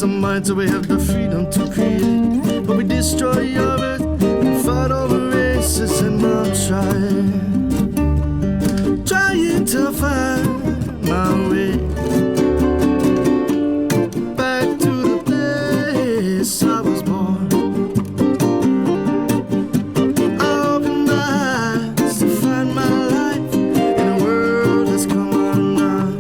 us a mind so we have the freedom to create. But we destroy our earth and fight over races, and I'm trying to find my way back to the place I was born. I open my eyes to find my life in a world that's come undone.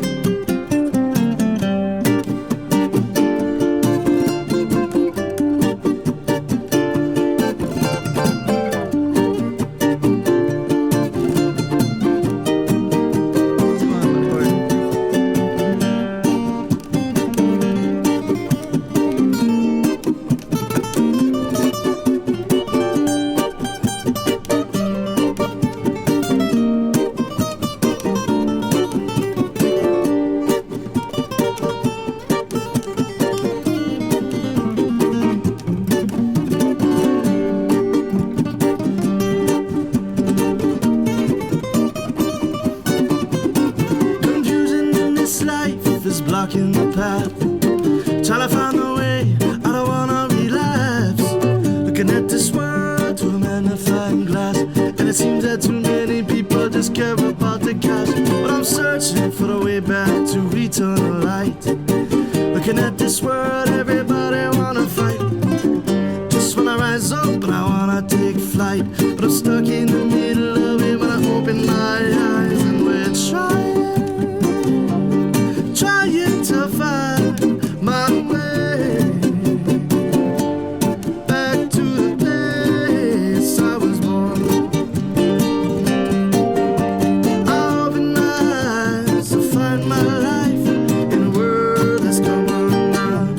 Blocking the path, trying to find a way. I don't wanna relapse. Looking at this world through a magnifying glass, and it seems that too many people just care about the cash. But I'm searching for the way back to eternal light. Looking at this world, everybody wanna fight. Just wanna rise up, but I wanna take flight. But I'm stuck in the middle of it when I open my eyes, and we're trying to find my way back to the place I was born. I open my eyes to find my life in a world that's come undone.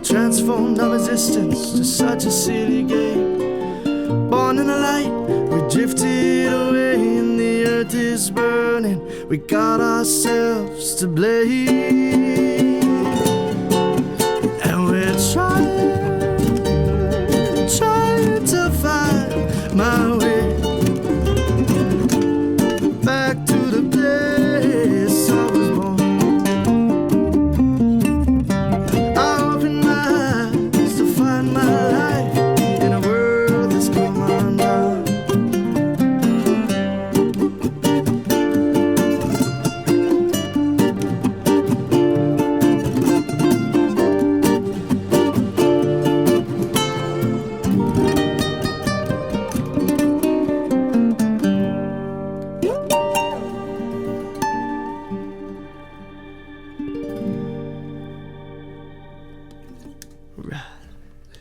Transformed our resistance to such a silly game. Born in the light, we drifted away, and the earth is burning. We got ourselves to blame, and we're trying to find my way back to the place I was born.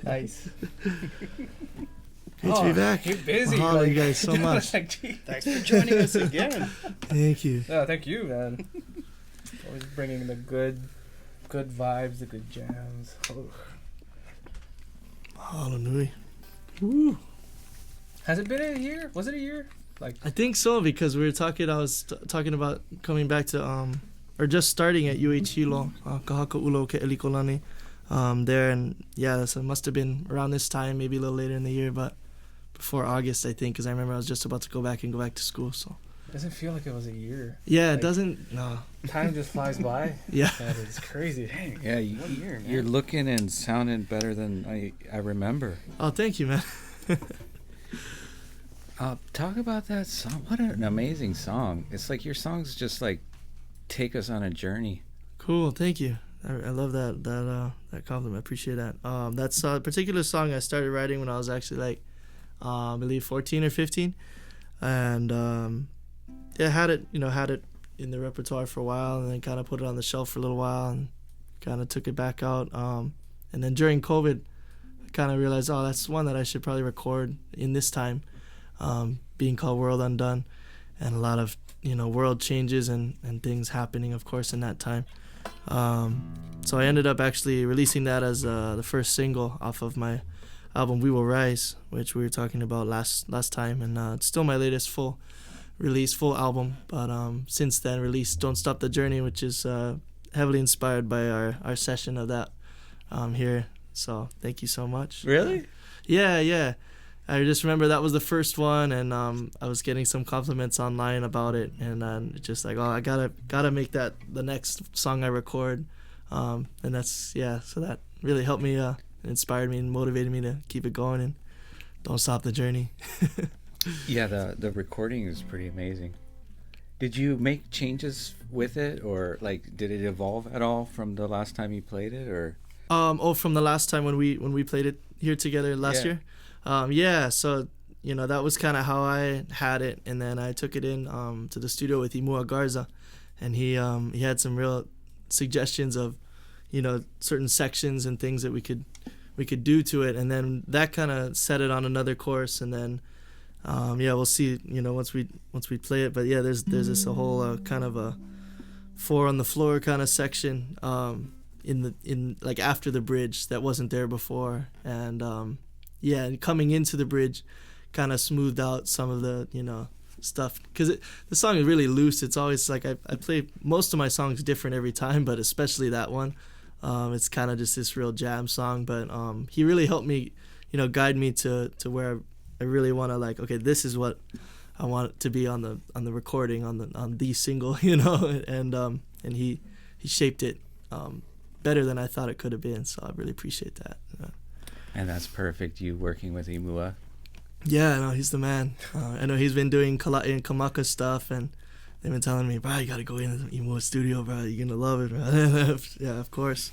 Nice. Great to be back. You're busy. Mahalo you guys so much. Like, gee. Thanks for joining us again. Thank you. Yeah, thank you, man. Always bringing the good vibes, the good jams. Oh. Mahalo nui. Woo. Has it been a year? Was it a year? I think so, because we were talking. I was talking about coming back to or just starting at UH Hilo, Kahaka Ulo Ke'elikolani. There, and yeah, so it must have been around this time, maybe a little later in the year, but before August, I think, because I remember I was just about to go back to school. So Doesn't feel like it was a year. Yeah, it Like, doesn't. No. Time just flies by. Yeah. That is crazy. Dang. Yeah, What year, man? you're looking and sounding better than I remember. Oh, thank you, man. Talk about that song. What an amazing song. It's like your songs just like take us on a journey. Cool, thank you. I love that compliment. I appreciate that. That's a particular song I started writing when I was actually like, I believe 14 or 15, and yeah, had it in the repertoire for a while, and then kind of put it on the shelf for a little while, and kind of took it back out. And then during COVID, I kind of realized, oh, that's one that I should probably record in this time, being called World Undone, and a lot of world changes and things happening, of course, in that time. So I ended up actually releasing that as the first single off of my album We Will Rise, which we were talking about last time, and it's still my latest full album. But since then, released Don't Stop the Journey, which is heavily inspired by our session of that here. So thank you so much. Really? Yeah. I just remember that was the first one, and I was getting some compliments online about it, and then it's just like, oh, I gotta make that the next song I record, and that's so that really helped me, inspired me and motivated me to keep it going and don't stop the journey. Yeah, the recording is pretty amazing. Did you make changes with it, or like did it evolve at all from the last time you played it, or? From the last time when we played it here together last year. So that was kind of how I had it, and then I took it in to the studio with Imua Garza, and he had some real suggestions of certain sections and things that we could do to it, and then that kind of set it on another course, and then we'll see once we play it, but there's this a whole kind of a 4 on the floor kind of section in like after the bridge that wasn't there before, and and coming into the bridge kind of smoothed out some of the stuff, because the song is really loose. It's always like I play most of my songs different every time, but especially that one, it's kind of just this real jam song, but he really helped me guide me to where I really want to, like, okay, this is what I want it to be on the recording, on the single, and he shaped it better than I thought it could have been, so I really appreciate that. And that's perfect, you working with Imua. Yeah, no, he's the man. I know he's been doing Kalei and Kamaka stuff, and they've been telling me, bro, you gotta go into the Imua studio, bro. You're gonna love it, bro. Yeah, of course.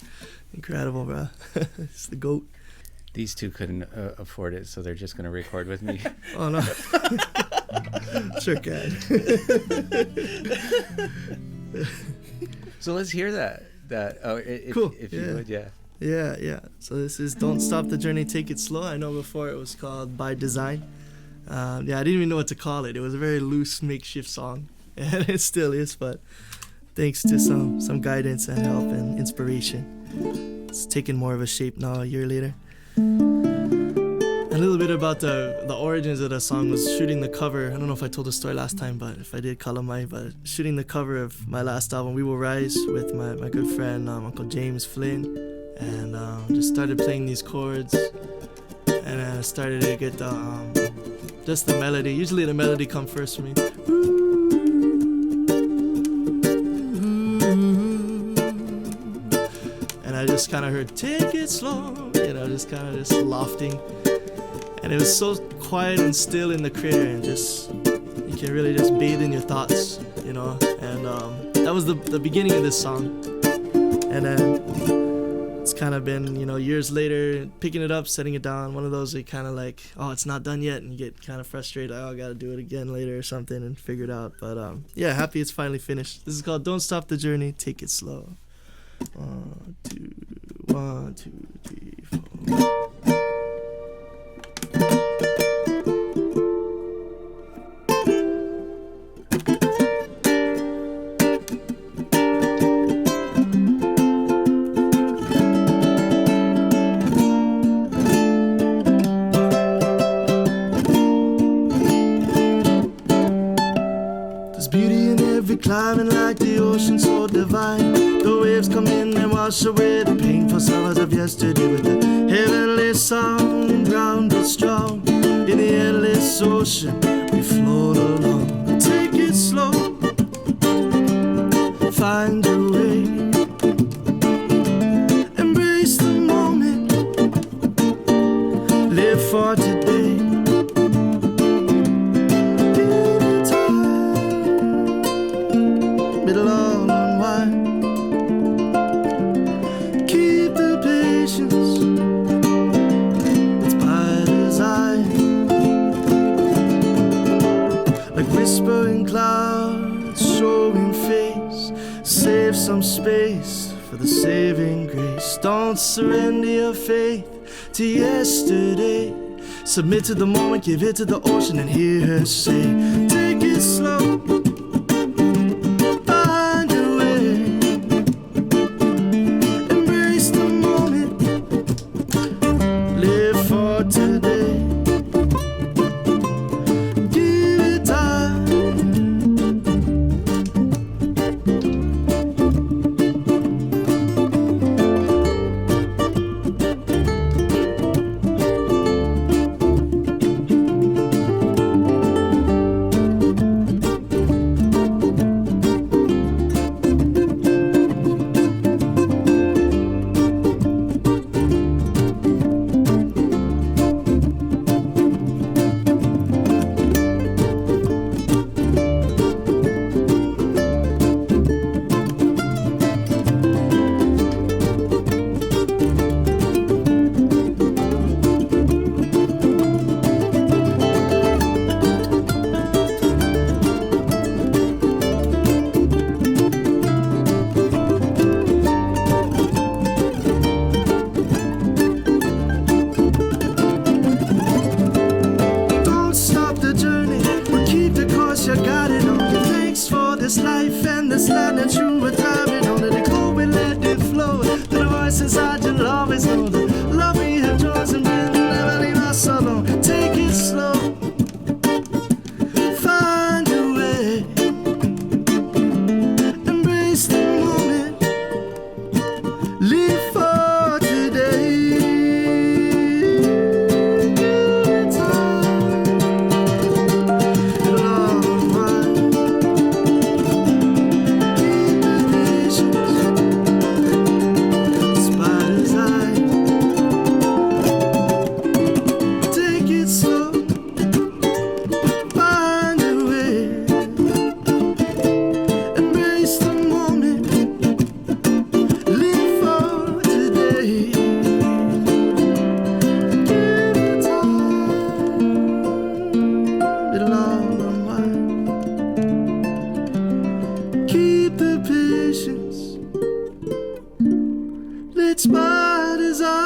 Incredible, bro. It's the GOAT. These two couldn't afford it, so they're just gonna record with me. Oh, no. Sure can. So let's hear that. Cool. If you would, yeah. Yeah. So this is Don't Stop the Journey, Take It Slow. I know before it was called By Design. I didn't even know what to call it. It was a very loose makeshift song, and it still is, but thanks to some guidance and help and inspiration, it's taken more of a shape now a year later. A little bit about the origins of the song was shooting the cover. I don't know if I told the story last time, but if I did, Kalei, but shooting the cover of my last album, We Will Rise, with my good friend Uncle James Flynn, and just started playing these chords, and I started to get just the melody. Usually the melody comes first for me. And I just kind of heard, take it slow, just kind of just lofting. And it was so quiet and still in the crater, and just you can really just bathe in your thoughts, and that was the beginning of this song. And then it's kind of been, years later, picking it up, setting it down, one of those that kind of like, oh, it's not done yet, and you get kind of frustrated, oh, I gotta do it again later or something, and figure it out. But happy it's finally finished. This is called Don't Stop the Journey, Take It Slow. 1, 2, 3, 4. Climbing like the ocean so divine. The waves come in and wash away the painful sorrows of yesterday, with the heavenly sound drowned it strong. In the endless ocean we float along. Take it slow. for today. Give it time, it'll all unwind. Keep the patience, it's by design. Like whispering clouds showing face, save some space for the saving grace. Don't surrender your faith to yesterday. Submit to the moment, give it to the ocean, and hear her say, take it slow, find your way. Embrace the moment, live for today. Give it time. You got it on. Thanks for this life and this land that you were driving on. Let it go and let it flow. Let the voice inside you'll always know that love we have joys and will never leave us alone. Take it slow, find your way. Embrace the moment, live for today. Good time, it'll all unwind. Keep the patience, it's by design. Take it slow, find your way. Embrace the moment, live for today. Give it time, it'll all unwind. Keep the patience, it's by design.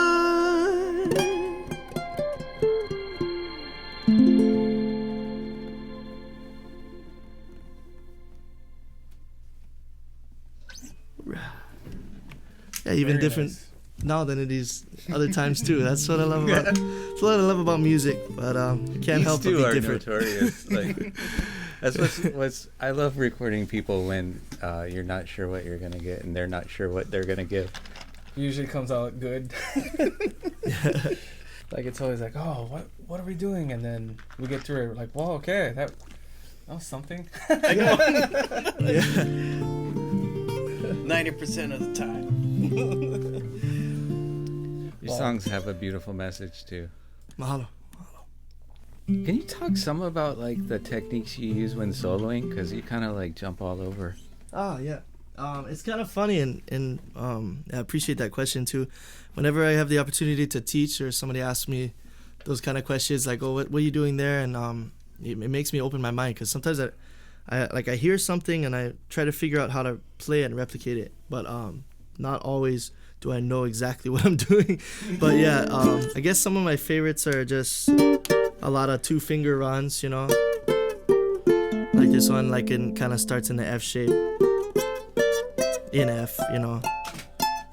Yeah, even Very different nice. now than it is other times too. That's what I love about. That's what I love about music. But can't These help but two be are different. notorious. Like that's what's I love recording people when you're not sure what you're gonna get and they're not sure what they're gonna give. Usually comes out good. Like it's always like, oh, what are we doing? And then we get through it, we're like, well, okay, that was something. 90% of the time. Your songs have a beautiful message too. Mahalo. Can you talk some about like the techniques you use when soloing? Because you kind of like jump all over. Oh yeah. It's kind of funny and I appreciate that question too. Whenever I have the opportunity to teach or somebody asks me those kind of questions like, oh, what are you doing there? And it makes me open my mind because sometimes I hear something and I try to figure out how to play it and replicate it, but not always do I know exactly what I'm doing. But yeah, I guess some of my favorites are just a lot of 2-finger runs, you know, like this one, like it kind of starts in the F shape. In F, you know,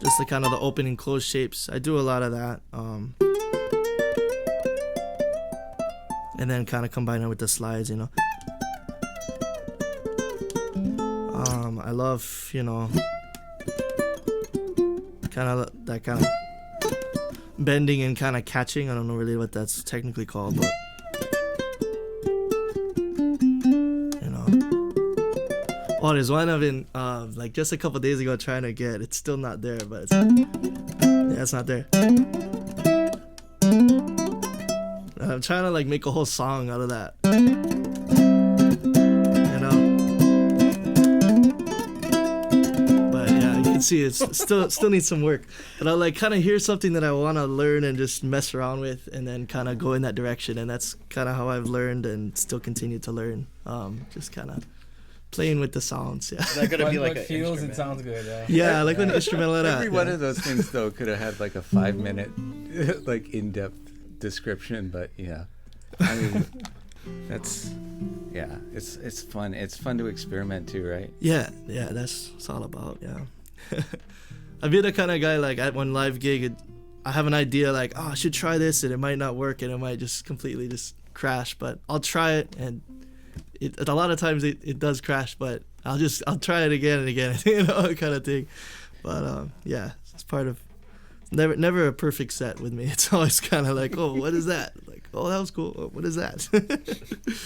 just the kind of the open and closed shapes. I do a lot of that, and then kind of combine it with the slides, you know. I love, you know, kind of that kind of bending and kind of catching. I don't know really what that's technically called, but you know. Oh, there's one I've been like just a couple days ago trying to get. It's still not there, but it's not there. And I'm trying to like make a whole song out of that. You know. But yeah, you can see it's still needs some work. But I like kind of hear something that I want to learn and just mess around with, and then kind of go in that direction. And that's kind of how I've learned and still continue to learn. Just kind of playing with the sounds. Yeah. Is that gonna be like what a feels and instrument? sounds good. Yeah, like an instrumental like that. Every one of those things though could have had like a 5-minute like in-depth description, but yeah, I mean it's fun. It's fun to experiment too, right? Yeah, that's it's all about. Yeah. I'd be the kind of guy like at one live gig, I have an idea like, oh, I should try this, and it might not work, and it might just completely just crash. But I'll try it, and a lot of times it does crash, but I'll try it again and again, you know, kind of thing. But yeah, it's part of never a perfect set with me. It's always kind of like, oh, what is that? Like, oh, that was cool. Oh, what is that?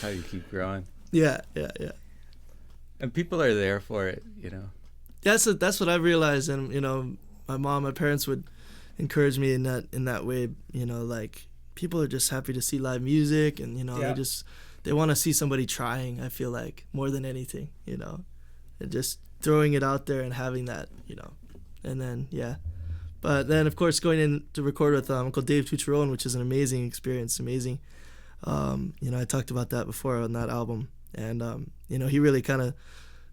How you keep growing. Yeah. And people are there for it, you know. That's what I realized, and you know, my parents would encourage me in that way. You know, like people are just happy to see live music, and you know, they want to see somebody trying. I feel like more than anything, you know, and just throwing it out there and having that, you know, and then yeah. But then of course going in to record with Uncle Dave Tucheron, which is an amazing experience, amazing. You know, I talked about that before on that album, and you know, he really kind of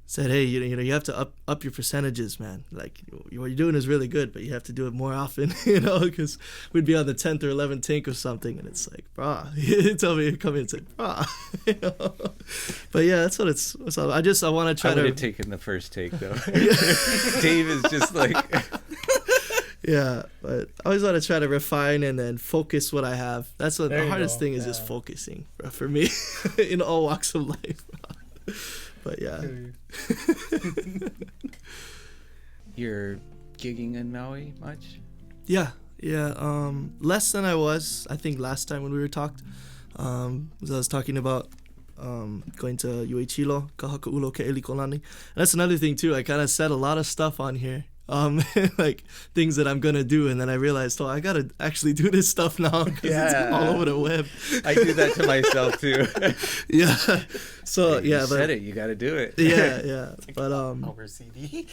said, hey, you know, you have to up your percentages, man. Like, what you're doing is really good, but you have to do it more often, you know, because we'd be on the 10th or 11th take or something, and it's like, brah. He told me to come in and say, brah. You know? But yeah, that's what it's all about. I want to try I to... would have taken the first take, though. Dave is just like... Yeah, but I always want to try to refine and then focus what I have. That's what There the you hardest go. thing is, Yeah. just focusing, bro, for me, in all walks of life. But yeah. You're gigging in Maui much? Yeah. Less than I was, I think, last time when we were talked. Was I was talking about going to UH Kahakaulo Ke'eli Kolani. And that's another thing too. I kind of said a lot of stuff on here. Like things that I'm gonna do, and then I realized, oh, I gotta actually do this stuff now because it's all over the web. I do that to myself too. Yeah. So You yeah, but said it. You got to do it. yeah. But Over CD.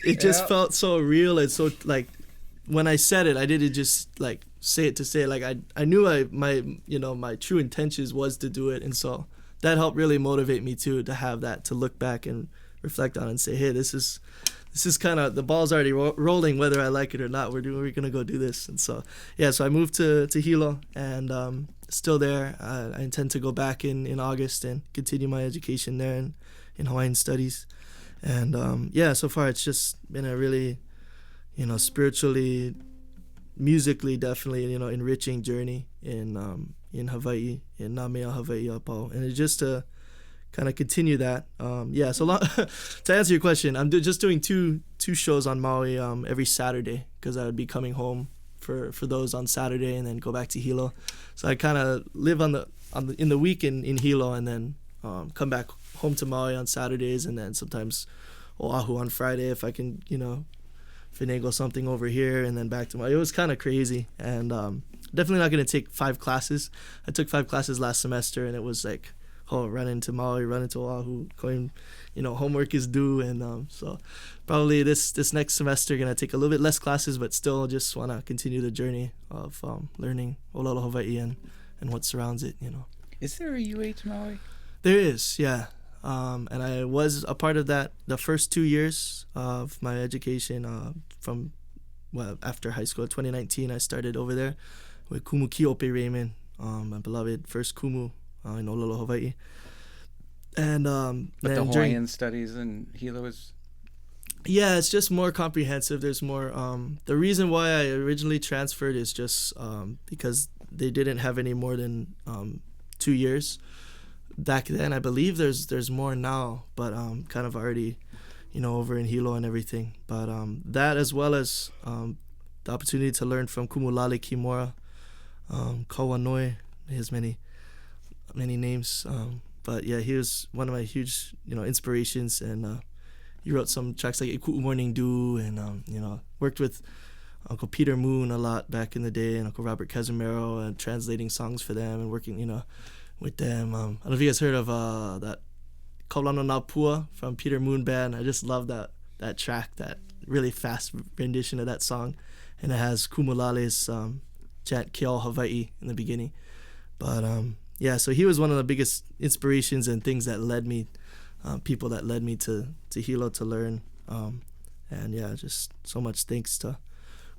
it just Yeah. felt so real, and so like when I said it, I didn't just like say it to say it. Like I knew my true intentions was to do it, and so that helped really motivate me too, to have that to look back and reflect on and say, hey, this is kind of, the ball's already rolling, whether I like it or not. We're gonna go do this. And so yeah, so I moved to Hilo, and still there. I intend to go back in August and continue my education there in Hawaiian studies. And yeah, so far it's just been a really, you know, spiritually, musically, definitely, you know, enriching journey in Hawaii, in Namea Hawaii Apau, and it's just to kind of continue that. Yeah, so to answer your question, I'm just doing two shows on Maui every Saturday, because I would be coming home for those on Saturday and then go back to Hilo. So I kind of live in the week in Hilo, and then come back home to Maui on Saturdays, and then sometimes Oahu on Friday if I can, you know, finagle something over here, and then back to Maui. It was kind of crazy, and definitely not going to take 5 classes. I took 5 classes last semester, and it was like, run into Maui, run into Oahu, going, you know, homework is due, and so probably this next semester gonna take a little bit less classes, but still just want to continue the journey of learning Olelo Hawaii and what surrounds it, you know. Is there a UH Maui? There is, yeah. And I was a part of that the first 2 years of my education from after high school. 2019, I started over there with Kumu Kiope Raymond, my beloved first Kumu in Olelo, Hawaii. And But the Hawaiian studies in Hilo is... Yeah, it's just more comprehensive. There's more... the reason why I originally transferred is just because they didn't have any more than 2 years. Back then, I believe there's more now, but kind of already, you know, over in Hilo and everything. But that, as well as the opportunity to learn from Kumulale Kimura, Kawanoi, his many names, but yeah, he was one of my huge, you know, inspirations, and he wrote some tracks like Iku'u Morning Dew, and you know, worked with Uncle Peter Moon a lot back in the day, and Uncle Robert Casimiro, and translating songs for them and working, with them. I don't know if you guys heard of that Kaulana Napua from Peter Moon Band. I just love that track, that really fast rendition of that song, and it has Kumulale's chant Keal Hawaii in the beginning. But so he was one of the biggest inspirations and things that led me, people that led me to Hilo to learn. Just so much thanks to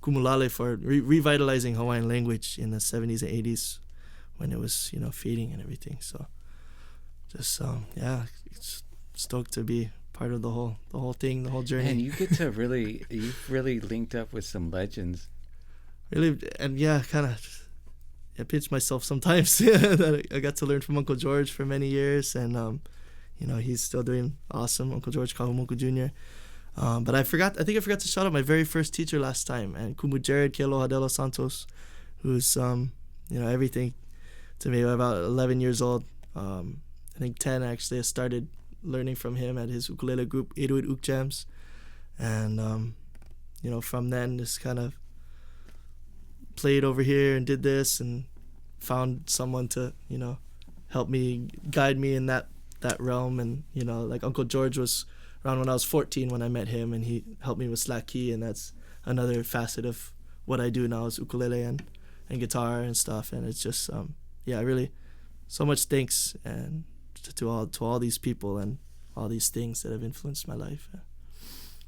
Kumulale for revitalizing Hawaiian language in the 70s and 80s when it was, fading and everything. So just, it's stoked to be part of the whole thing, the whole journey. And you get to you've really linked up with some legends. Really, and kind of, I pinch myself sometimes that I got to learn from Uncle George for many years, and he's still doing awesome, Uncle George Kahumoku Jr. But I think I forgot to shout out my very first teacher last time, and Kumu Jared Kealoha de los Santos, who's everything to me. About 11 years old, I think 10 actually. I started learning from him at his ukulele group, 808 Uk Jams, and from then just kind of played over here and did this and found someone to help me, guide me in that realm. And like Uncle George was around when I was 14 when I met him, and he helped me with slack key, and that's another facet of what I do now is ukulele and guitar and stuff. And it's just really so much thanks and to all these people and all these things that have influenced my life.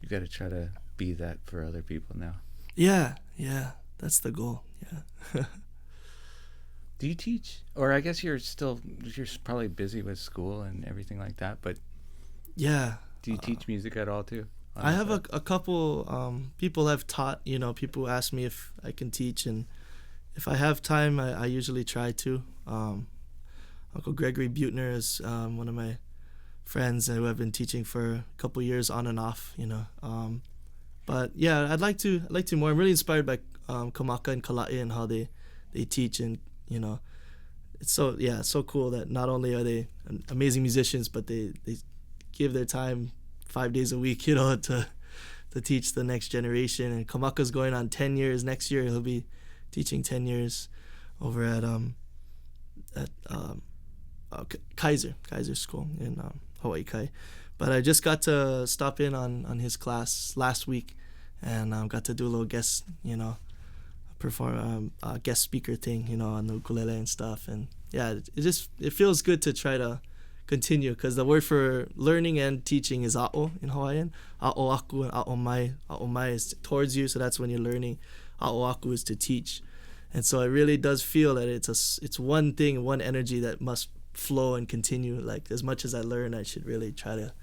You got to try to be that for other people now. Yeah, that's the goal. Yeah. Do you teach? Or I guess you're probably busy with school and everything like that, but yeah. Do you teach music at all too? I have a couple people I've taught. People ask me if I can teach, and if I have time, I usually try to. Uncle Gregory Butner is one of my friends who I've been teaching for a couple years on and off. But yeah, I'd like to more. I'm really inspired by Kamaka and Kalei and how they teach, and it's so cool that not only are they amazing musicians, but they give their time 5 days a week, to teach the next generation. And Kamaka's going on 10 years next year. He'll be teaching 10 years over at Kaiser School in Hawaii Kai. But I just got to stop in on his class last week, and got to do a little guest, perform guest speaker thing, on the ukulele and stuff. And yeah, it feels good to try to continue, because the word for learning and teaching is a'o in Hawaiian. A'o aku and a'o mai. A'o mai is towards you, so that's when you're learning. A'o aku is to teach. And so it really does feel that it's one thing, one energy that must flow and continue. Like, as much as I learn, I should really try to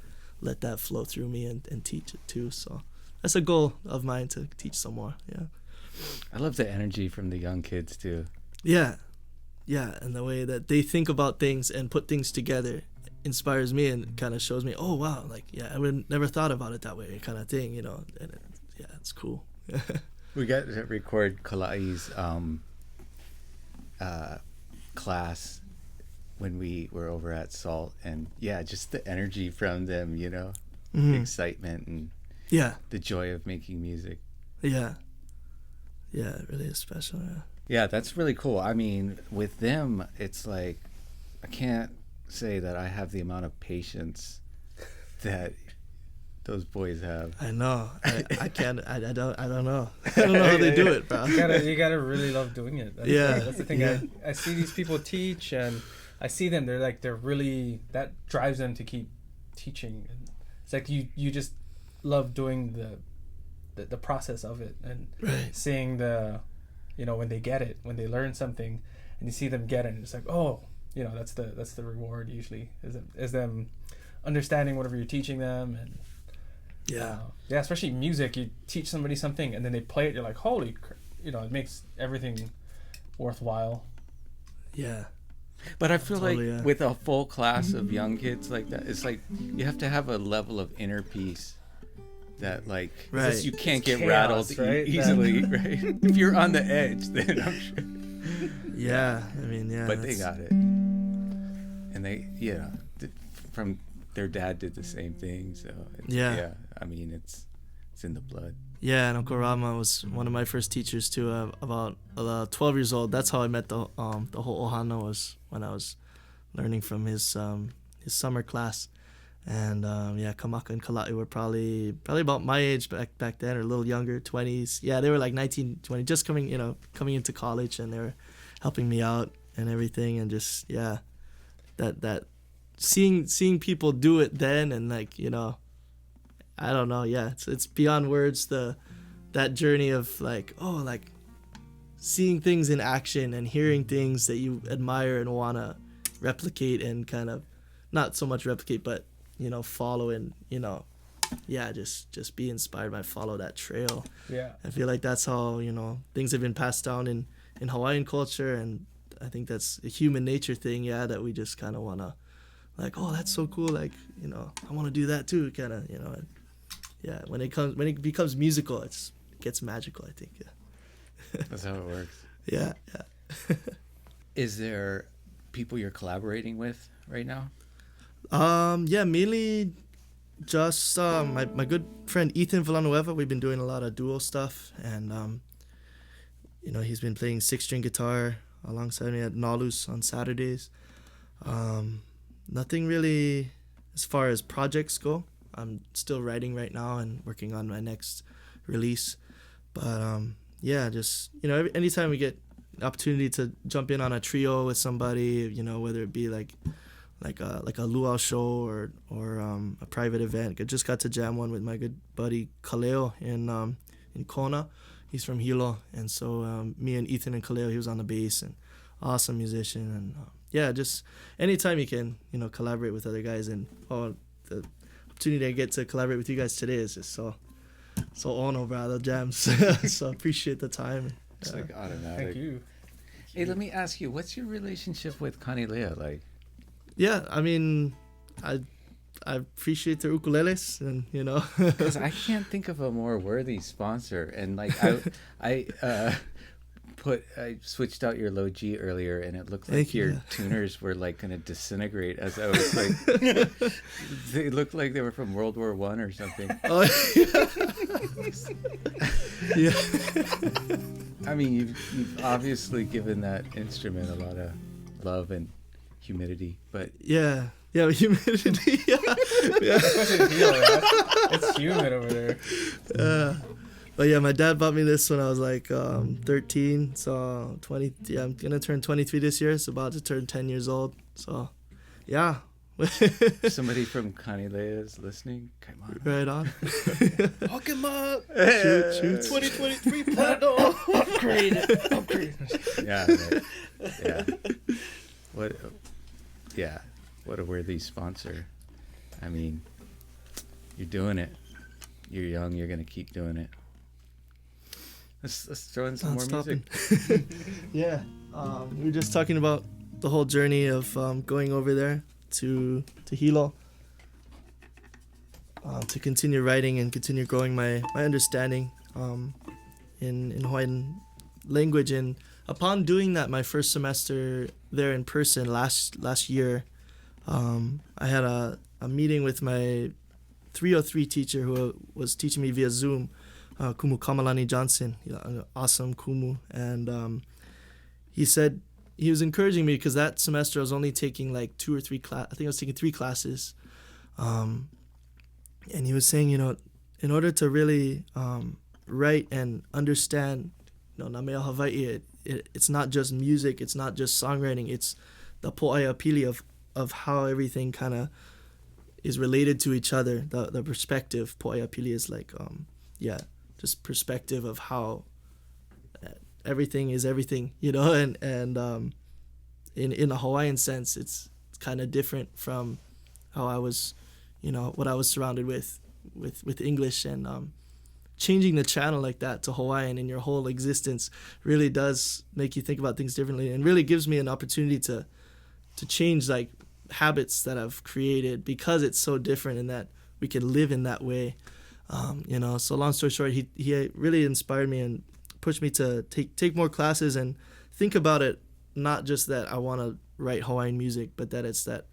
let that flow through me and teach it too. So that's a goal of mine, to teach some more. Yeah. I love the energy from the young kids too. Yeah, and the way that they think about things and put things together inspires me and kind of shows me, oh wow, like, yeah, I would never thought about it that way, kind of thing, and it's cool. We got to record Kalei's class when we were over at Salt, and just the energy from them, the excitement and the joy of making music. Yeah, it really is special. Yeah, that's really cool. I mean, with them, it's like, I can't say that I have the amount of patience that those boys have. I know. I can't. I don't know. I don't know how they do it, bro. You gotta really love doing it. That's the thing. Yeah. I see these people teach, and I see them. They're really, that drives them to keep teaching. And it's like you just love doing the process of it, and seeing when they get it, when they learn something, and you see them get it, and it's like, oh, that's the reward usually, is them understanding whatever you're teaching them. And especially music, you teach somebody something and then they play it, you're like, holy it makes everything worthwhile. But I feel like with a full class of young kids like that, it's like you have to have a level of inner peace that, like, you can't get rattled easily, right? If you're on the edge, then I'm sure. But they got it, and they from their dad did the same thing. So I mean, it's It's in the blood. Yeah, and Uncle Rama was one of my first teachers too. About 12 years old. That's how I met the whole ohana, was when I was learning from his summer class. And yeah, Kamaka and Kalei were probably about my age back then, or a little younger, 20s. Yeah, they were like 19, 20, just coming into college, and they were helping me out and everything. And just, yeah, that seeing people do it then, and like, you know, I don't know, yeah, it's beyond words, that journey of like, oh, like seeing things in action and hearing things that you admire and want to replicate, and kind of not so much replicate, but, you know, follow, and, you know, yeah, just be inspired by, follow that trail. Yeah. I feel like that's how, you know, things have been passed down in Hawaiian culture, and I think that's a human nature thing, yeah, that we just kind of want to, like, oh, that's so cool, like, you know, I want to do that too, kind of, you know. And yeah, when it becomes musical, it gets magical, I think. Yeah. That's how it works. Yeah. Is there people you're collaborating with right now? Yeah, mainly just my good friend Ethan Villanueva. We've been doing a lot of duo stuff, and you know, he's been playing 6-string guitar alongside me at Nalus on Saturdays. Nothing really as far as projects go. I'm still writing right now and working on my next release, but yeah, just, you know, anytime we get an opportunity to jump in on a trio with somebody, you know, whether it be like a luau show or a private event. I just got to jam one with my good buddy Kalei in Kona. He's from Hilo, and so me and Ethan and Kalei, he was on the bass, and awesome musician. And yeah, just anytime you can, you know, collaborate with other guys, and the opportunity I get to collaborate with you guys today is just so ono, brother, jams. So appreciate the time. It's like automatic. Thank you. Hey, let me ask you, what's your relationship with Kalei like? Yeah, I mean, I appreciate their ukuleles, and, you know, Because I can't think of a more worthy sponsor. And like I switched out your low G earlier, and it looked like Thank you. your tuners were like gonna disintegrate as I was like. They looked like they were from World War I or something. Oh, yeah. I mean, you've obviously given that instrument a lot of love and humidity, but Yeah, humidity. Yeah. Especially here, right? It's humid over there. But yeah, my dad bought me this when I was like 13, so 20. Yeah, I'm gonna turn 23 this year. It's about to turn 10 years old. So, yeah. somebody from Kalei is listening. Come on. Right on. Hook him up. Shoot. 2023 platinum. Upgrade. Yeah. Right. Yeah. What? Yeah. What a worthy sponsor. I mean, you're doing it. You're young. You're gonna keep doing it. Let's throw in some Not more stopping. music. Yeah. We were just talking about the whole journey of going over there to Hilo, to continue writing and continue growing my understanding in Hawaiian language. And upon doing that, my first semester there in person last year, I had a meeting with my 303 teacher who was teaching me via Zoom, Kumu Kamalani Johnson, awesome Kumu. And he said he was encouraging me because that semester I was only taking like 2 or 3 classes. I think I was taking 3 classes. And he was saying, you know, in order to really write and understand, you know, Namea Hawaii, it's not just music, it's not just songwriting, it's the po'aia pili of how everything kind of is related to each other. The perspective, po'aia pili is like, just perspective of how everything is everything, you know, and in a Hawaiian sense, it's kind of different from how I was, you know, what I was surrounded with English. And changing the channel like that to Hawaiian in your whole existence really does make you think about things differently, and really gives me an opportunity to change like habits that I've created, because it's so different in that we can live in that way. You know, so long story short, he really inspired me and pushed me to take more classes and think about it, not just that I want to write Hawaiian music, but that it's that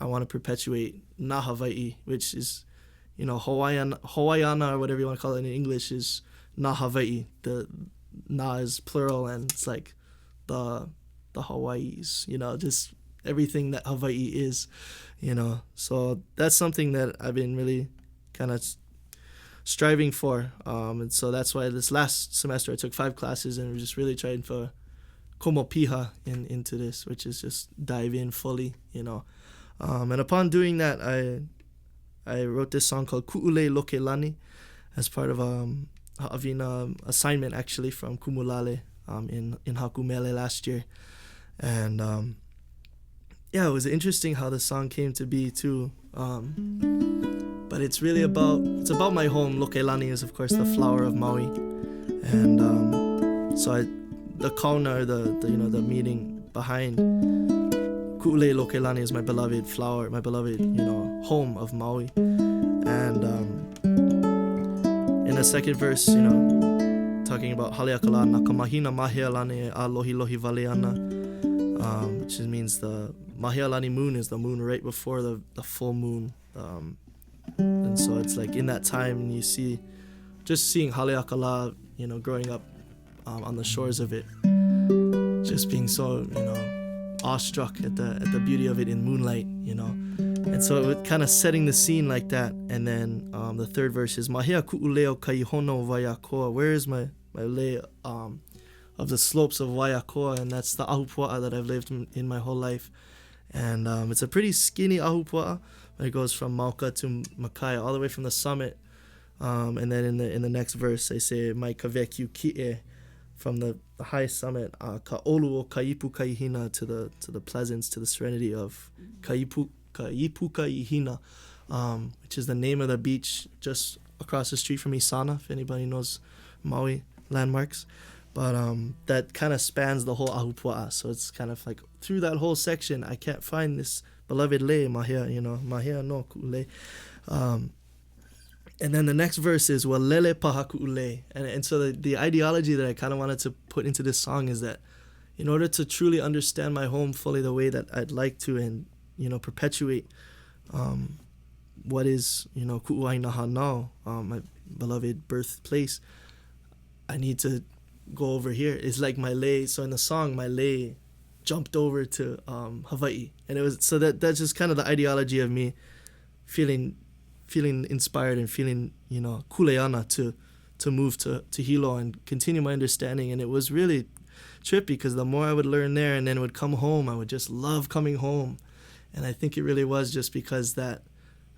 I want to perpetuate Na Hawaii, which is, Hawaiiana, or whatever you want to call it in English, is na Hawaii. The na is plural, and it's like the Hawaiis, just everything that Hawaii is, So that's something that I've been really kind of striving for. And so that's why this last semester I took 5 classes and we're just really trying for komo piha into this, which is just dive in fully, And upon doing that, I wrote this song called Ku'ulei Lokelani as part of Ha'awina assignment actually from Kumulale in Hakumele last year. And it was interesting how the song came to be too. But it's really about my home. Lokelani is of course the flower of Maui. And the kauna, the meaning behind Ku'ulei Lokelani is my beloved flower, my beloved, home of Maui. And in the second verse, talking about Haleakala nakamahina mahealani a lohi lohi valeana, which means the mahealani moon is the moon right before the full moon. And so it's like in that time you seeing Haleakala, growing up on the shores of it, just being so, awestruck at the beauty of it in moonlight, And so it kind of setting the scene like that. And then the third verse is Mahea ku'uleo kaihono Waiakoa. Where is my lei of the slopes of Waiakoa? And that's the ahupua'a that I've lived in my whole life. And it's a pretty skinny ahupua'a. It goes from Mauka to Makaya, all the way from the summit. And then in the next verse, they say Mai kaveku ki'e, from the highest summit, Ka'olu o Kaipu Kaihina, to the pleasance, to the serenity of Kaipu Kaihina, which is the name of the beach just across the street from Isana, if anybody knows Maui landmarks. But that kind of spans the whole ahupua'a, so it's kind of like through that whole section, I can't find this beloved lei, mahea, mahea no ku'ulei. And then the next verse is Walele paha ku'ulei. And so the ideology that I kind of wanted to put into this song is that in order to truly understand my home fully the way that I'd like to, and, perpetuate what is, Ku'uaina Nao, my beloved birthplace, I need to go over here. It's like my lei. So in the song, my lei jumped over to Hawaii. And it was, so that's just kind of the ideology of me feeling inspired and feeling, kuleana to move to Hilo and continue my understanding. And it was really trippy because the more I would learn there and then would come home, I would just love coming home. And I think it really was just because that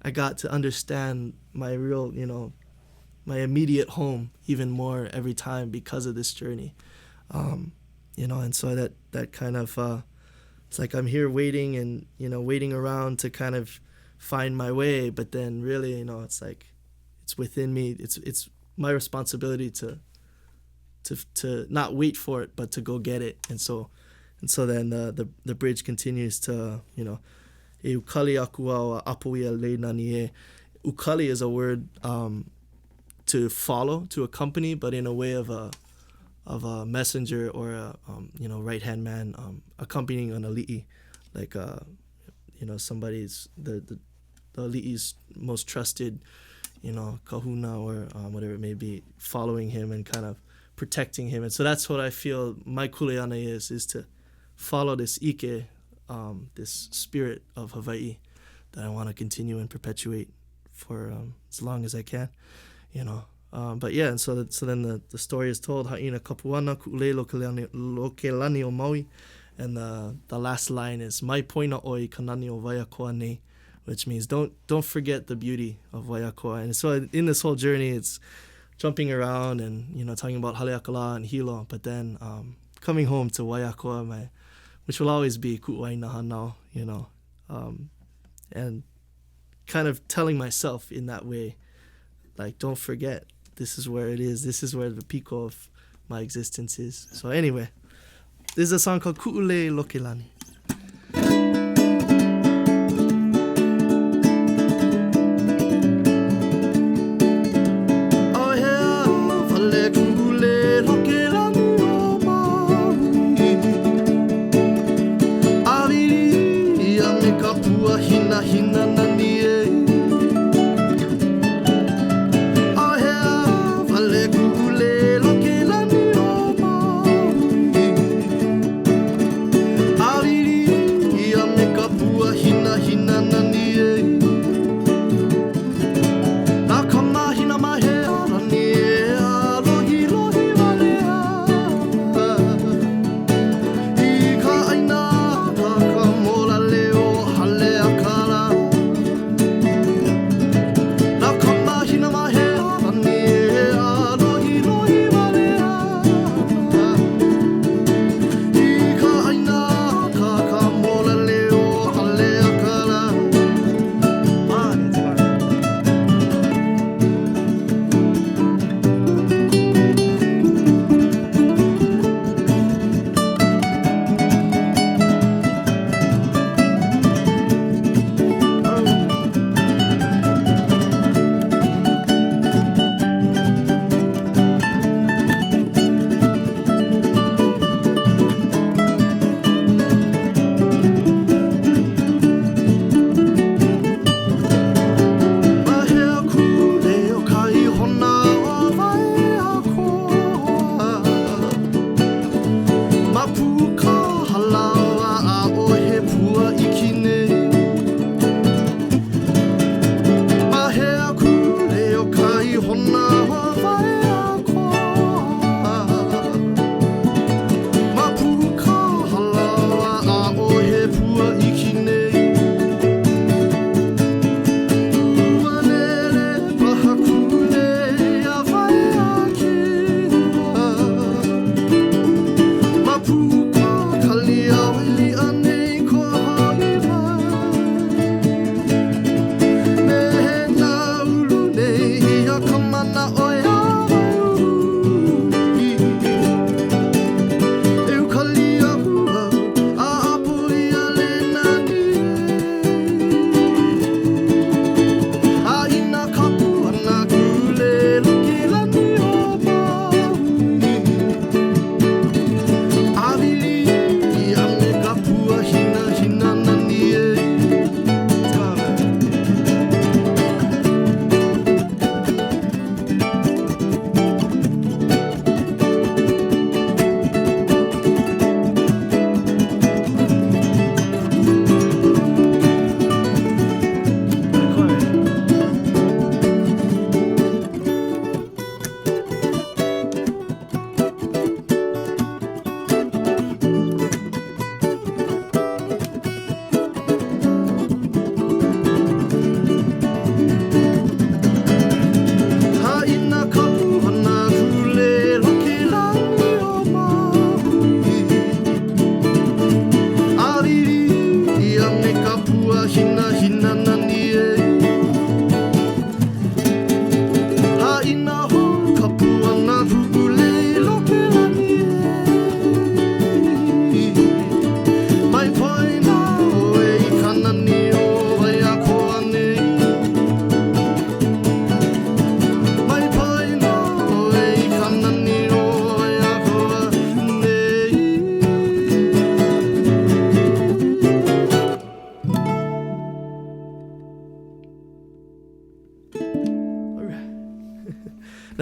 I got to understand my real, my immediate home even more every time because of this journey. And so that kind of, it's like I'm here waiting and, waiting around to kind of find my way, but then really, it's like it's within me. It's my responsibility to not wait for it, but to go get it. And so then the bridge continues to, e ukali aku au apuia le nanie. Ukali is a word to follow, to accompany, but in a way of a messenger or a right hand man accompanying an ali'i, like somebody's the ali'i's most trusted, kahuna or whatever it may be, following him and kind of protecting him. And so that's what I feel my kuleana is to follow this ike, this spirit of Hawaii that I want to continue and perpetuate for as long as I can, But yeah, and so then the story is told, Ha'ina kapuana ku'ulei lokelani o Maui, and the last line is Mai poina oi kanani o Waiakoa nei, which means don't forget the beauty of Waiakoa. And so in this whole journey, it's jumping around and talking about Haleakala and Hilo, but then coming home to Waiakoa, which will always be Ku'uaina Hanao, and kind of telling myself in that way, like, don't forget, this is where it is. This is where the pico of my existence is. So anyway, this is a song called Ku'ulei Lokelani. Hina nanie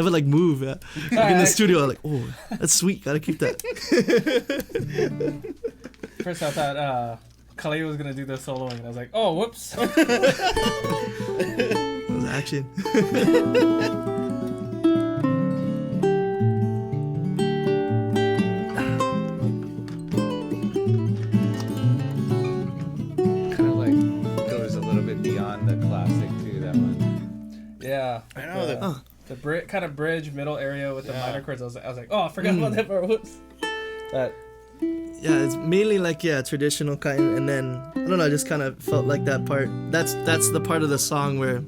it like move. Yeah. Like in the studio, I'm like, oh, that's sweet. Gotta keep that. First, I thought Kalei was gonna do the soloing, and I was like, oh, whoops. That was action. Kind of like goes a little bit beyond the classic too. That one. Yeah. I know that. The kind of bridge middle area with the Yeah. minor chords. I was like, oh, I forgot about that part. Whoops. But Yeah, it's mainly like traditional kind, and then I don't know, I just kind of felt like that part. That's the part of the song where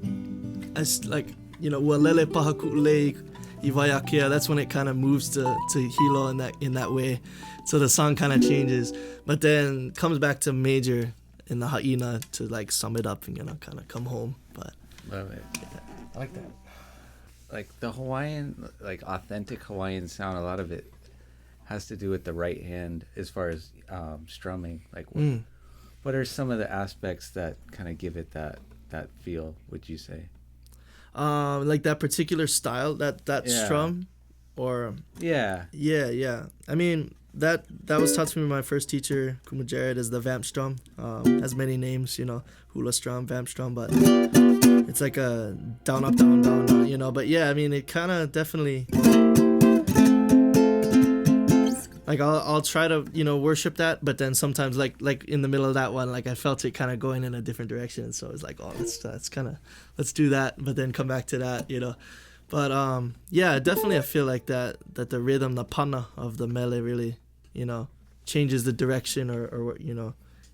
it's like walele pahakulei ivayakia. That's when it kind of moves to hilo in that way. So the song kind of changes, but then comes back to major in the haina to like sum it up and kind of come home. But Love it. I like that. Like the Hawaiian, like authentic Hawaiian sound. A lot of it has to do with the right hand as far as strumming. Like what are some of the aspects that kind of give it that feel, would you say? like that particular style, that Yeah. strum, or Yeah. yeah. I mean that was taught to me by my first teacher, Kuma Jared, is the vamp strum. Has many names, hula strum, vamp strum, but it's like a down up down down down, But yeah, I mean it kind of definitely. Like I'll try to worship that, but then sometimes like in the middle of that one, like I felt it kind of going in a different direction, so it's like, oh, let's do that, but then come back to that, But yeah, definitely I feel like that the rhythm, the pana of the mele really, changes the direction or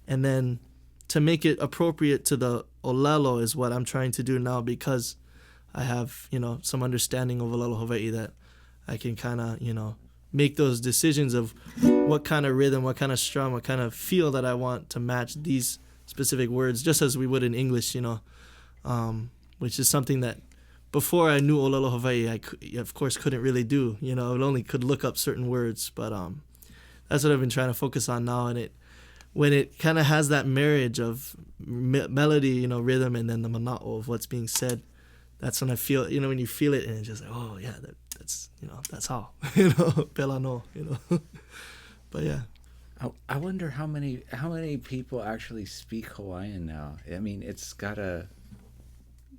and then to make it appropriate to the olelo is what I'm trying to do now, because I have some understanding of olelo Hawaii, that I can kind of make those decisions of what kind of rhythm, what kind of strum, what kind of feel that I want to match these specific words, just as we would in English, which is something that before I knew Olelo Hawaii, I of course couldn't really do. I only could look up certain words, but that's what I've been trying to focus on now. And when it kind of has that marriage of melody, rhythm, and then the mana'o of what's being said, that's when I feel, when you feel it, and it's just like, oh yeah, that's how, pela no, But yeah. I wonder how many people actually speak Hawaiian now. I mean, it's gotta.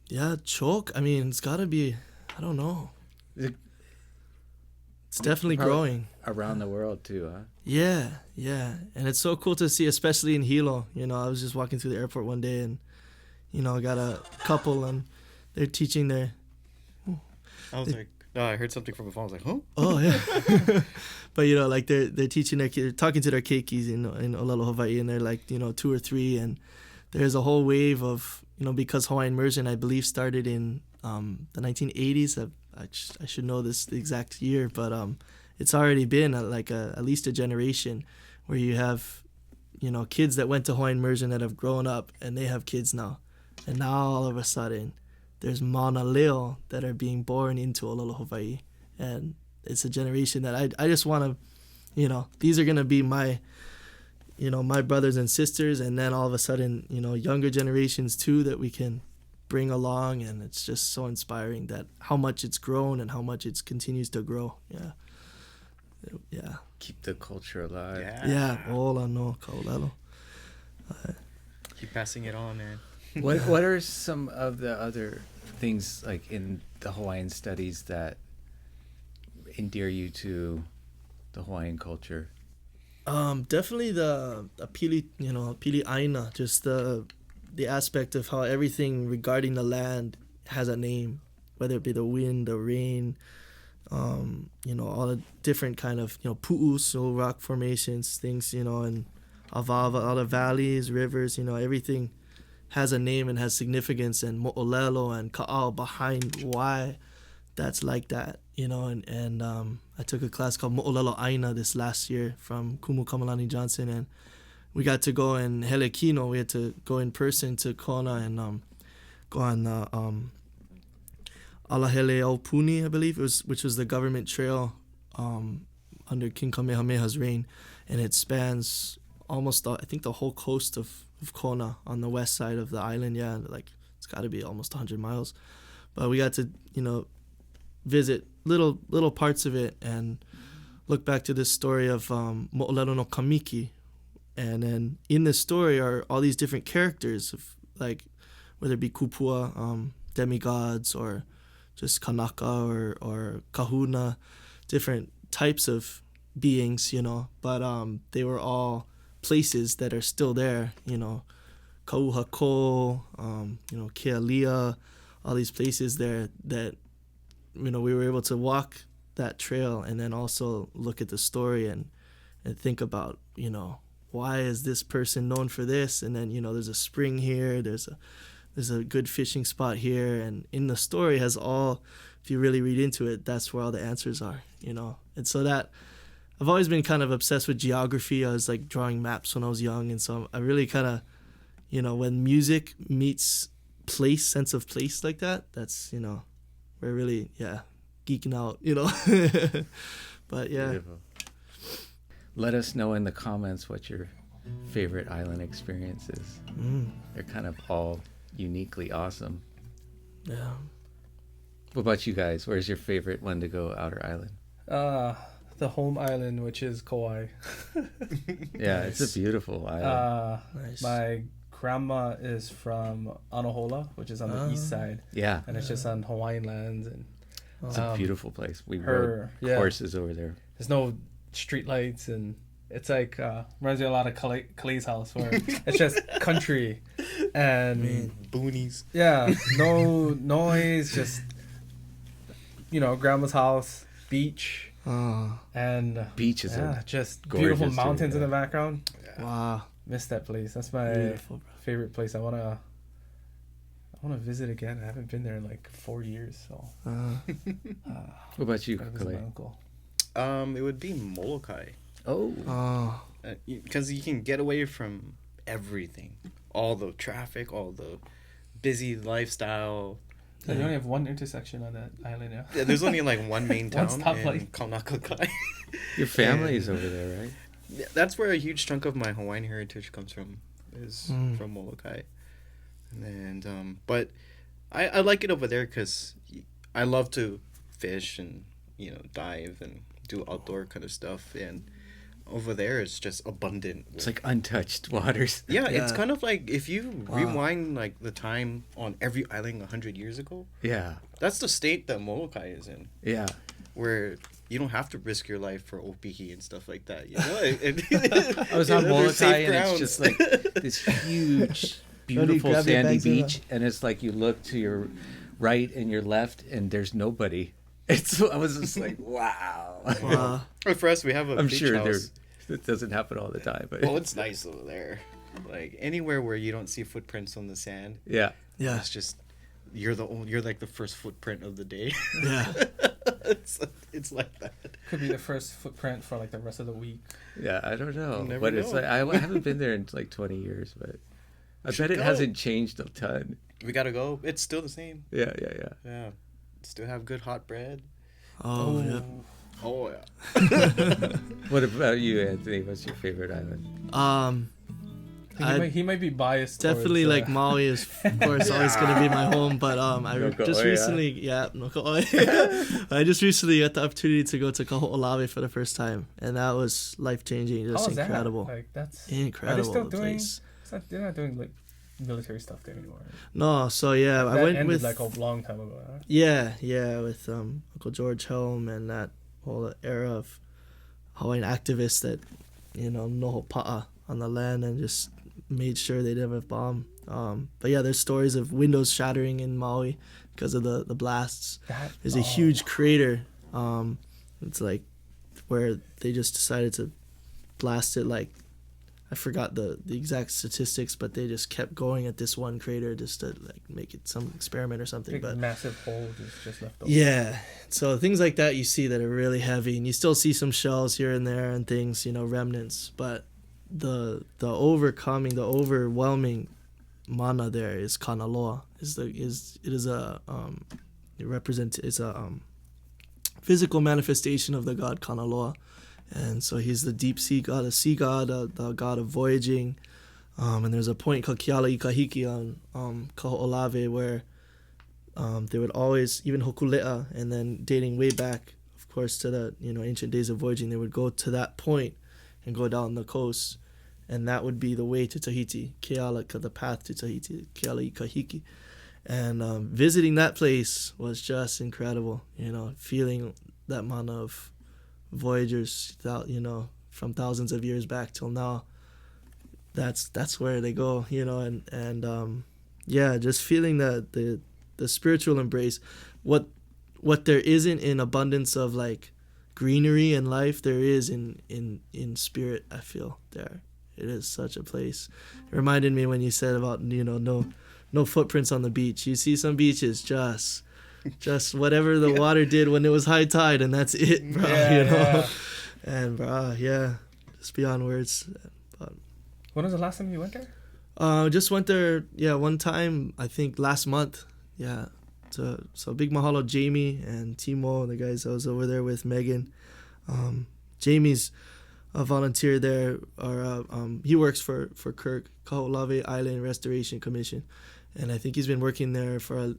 Yeah, choke. I mean, it's gotta be. I don't know. It's definitely growing around the world too, huh? Yeah, and it's so cool to see, especially in Hilo. I was just walking through the airport one day, and I got a couple, and they're teaching their. I was like, no, I heard something from the phone. I was like, huh? Oh yeah. But like they're teaching their kids, talking to their keikis in Olelo Hawaii, and they're like 2 or 3, and there's a whole wave of because Hawaiian immersion, I believe, started in the 1980s. I should know the exact year, but it's already been at least a generation where you have kids that went to Hawaiian immersion that have grown up, and they have kids now, and now all of a sudden there's mauna leo that are being born into Olelo Hawaii, and it's a generation that I just want to, these are gonna be my, my brothers and sisters, and then all of a sudden, younger generations too that we can bring along, and it's just so inspiring that how much it's grown and how much it continues to grow. Yeah. Keep the culture alive. Yeah. Ola no kaolelo. Keep passing it on, man. What are some of the other things like in the Hawaiian studies that endear you to the Hawaiian culture? Definitely the pili aina, just the aspect of how everything regarding the land has a name, whether it be the wind, the rain, all the different kind of pu'u, so rock formations, things, and avava, all the valleys, rivers, everything has a name and has significance, and mo'olelo and ka'ao behind why that's like that, and I took a class called Mo'olelo Aina this last year from Kumu Kamalani Johnson, and we got to go in Helekino. We had to go in person to Kona and go on Alahele Aupuni, I believe, which was the government trail under King Kamehameha's reign, and it spans almost I think the whole coast of Kona on the west side of the island. Yeah, like it's got to be almost 100 miles, but we got to visit little parts of it and look back to this story of Mo'olelo no Kamiki. And then in this story are all these different characters, of, like whether it be kupua, demigods, or just kanaka or kahuna, different types of beings, you know. But they were all places that are still there, you know. Kauhako, you know, Kealia, all these places there that, you know, we were able to walk that trail and then also look at the story and think about, you know, why is this person known for this? And then, you know, there's a spring here, there's a good fishing spot here, and in the story has all, if you really read into it, that's where all the answers are, you know. And so that, I've always been kind of obsessed with geography. I was like drawing maps when I was young, and so I really kind of, you know, when music meets place, sense of place like that, that's, you know, we're really, yeah, geeking out, you know. But yeah. Beautiful. Let us know in the comments what your favorite island experience is. They're kind of all uniquely awesome. Yeah. Uh, Uh, What about you guys? Where's your favorite one to go outer island? the home island, which is Kauai. Yeah, it's a beautiful island. Nice. My grandma is from Anahola, which is on the east side, Yeah, and it's just on Hawaiian lands, and it's a beautiful place. We her- rode yeah. horses over there. there's no street lights, and it's like reminds me a lot of Kalei's house, where it's just country, and Boonies. yeah, no noise, just, you know, grandma's house, beach, Oh, and Beaches yeah, are just gorgeous beautiful too, mountains in yeah. the background. wow. Miss that place. That's my Beautiful, bro. favorite place. I wanna visit again. I haven't been there in like 4 years, so What about you, gotta visit my Kalei? uncle. It would be Molokai. Oh, Oh, Because you can get away from everything. All the traffic, all the busy lifestyle. So they only have one intersection on that island, yeah. Yeah, there's only like one main One town stoplight. in Kaunakakai. your family's over there, right? Yeah, that's where a huge chunk of my Hawaiian heritage comes from, is from Molokai. And but I like it over there because I love to fish and, you know, dive and do outdoor kind of stuff. And over there it's just abundant. It's like untouched waters. Yeah, it's Yeah. kind of like if you rewind like the time on every island 100 years ago, Yeah, that's the state that Molokai is in, yeah. where you don't have to risk your life for opihi and stuff like that. You know, I was on they're Molokai safe and it's grounds. just like this huge, beautiful grab your sandy bags in beach, and it's like you look to your right and your left, and there's nobody. I was just like, wow. wow. Well, for us, we have a I'm beach sure house. it doesn't happen all the time, but Well, it's nice over there. Like anywhere where you don't see footprints on the sand, yeah. Yeah, it's just you're like the first footprint of the day. yeah. it's like that. Could be the first footprint for like the rest of the week. Yeah, I don't know, You never but it's know. like I haven't been there in like 20 years, but I should bet it go. hasn't changed a ton. We gotta go. It's still the same. Yeah. Yeah, still have good hot bread. Oh, yeah. Oh yeah. What about you, Anthony? What's your favorite island? He might be biased. Definitely towards, like Maui is of course always gonna be my home, but I No just Kauai, recently no Kauai. I just recently got the opportunity to go to Kaho'olawe for the first time, and that was life changing, How just is that? incredible. Like that's Incredible. Are they still the doing? place. They're not doing like military stuff there anymore. Right? No, so yeah, I That went ended with like a long time ago. Huh? yeah, with Uncle George Helm and that whole era of Hawaiian activists that, you know, noho pa'a on the land and just made sure they didn't have a bomb. But yeah, there's stories of windows shattering in Maui because of the blasts. There's a huge crater. It's like where they just decided to blast it. Like, I forgot the exact statistics, but they just kept going at this one crater just to like make it some experiment or something. Big But massive hole just left over. yeah, so things like that you see that are really heavy, and you still see some shells here and there and things, you know, remnants. But the overwhelming mana there is Kanaloa. It's a physical manifestation of the god Kanaloa, and so he's the deep sea god, a sea god, the god of voyaging. And there's a point called Kiala Ikahiki on Kaho'olawe where they would always, even Hokulea, and then dating way back, of course, to the ancient days of voyaging, they would go to that point and go down the coast, and that would be the way to Tahiti, Kealaka, the path to Tahiti, Kealai Kahiki. And visiting that place was just incredible, feeling that amount of voyagers, from thousands of years back till now. That's where they go, and just feeling that the spiritual embrace, what there isn't in abundance of like greenery and life, there is in spirit. I feel there. It is such a place. It reminded me when you said about no footprints on the beach. You see some beaches just whatever the water did when it was high tide, and that's it, bro. Yeah. And bro, just beyond words. But When was the last time you went there? just went there, one time, I think last month. Yeah. So big mahalo Jamie and Timo, the guys I was over there with, Megan. Jamie's a volunteer there, or he works for Kirk, Kaho'olawe Island Restoration Commission. And I think he's been working there for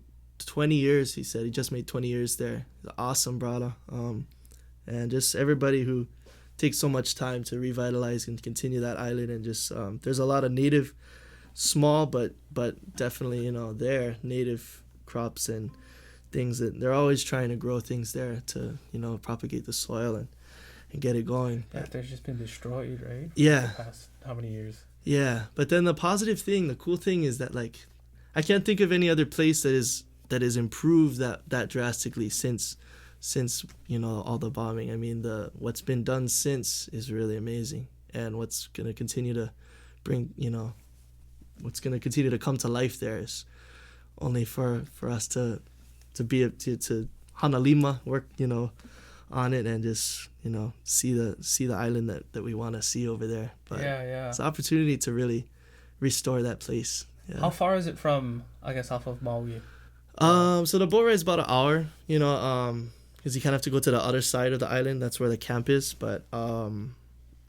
20 years, he said. He just made 20 years there. Awesome, brother. And just everybody who takes so much time to revitalize and continue that island. And just there's a lot of native, small but definitely there native crops and things that they're always trying to grow things there to propagate the soil and get it going. Yeah, there's just been destroyed, right? Yeah. The past how many years? Yeah. But then the positive thing, the cool thing is that like I can't think of any other place that is improved that drastically since all the bombing. I mean, what's been done since is really amazing, and what's gonna continue to bring what's gonna continue to come to life there is only for us to be to Hanalima, work on it, and just see the island that we want to see over there. But it's an opportunity to really restore that place. Yeah. How far is it from, I guess, off of Maui? So the boat ride is about an hour, because you kind of have to go to the other side of the island. That's where the camp is. But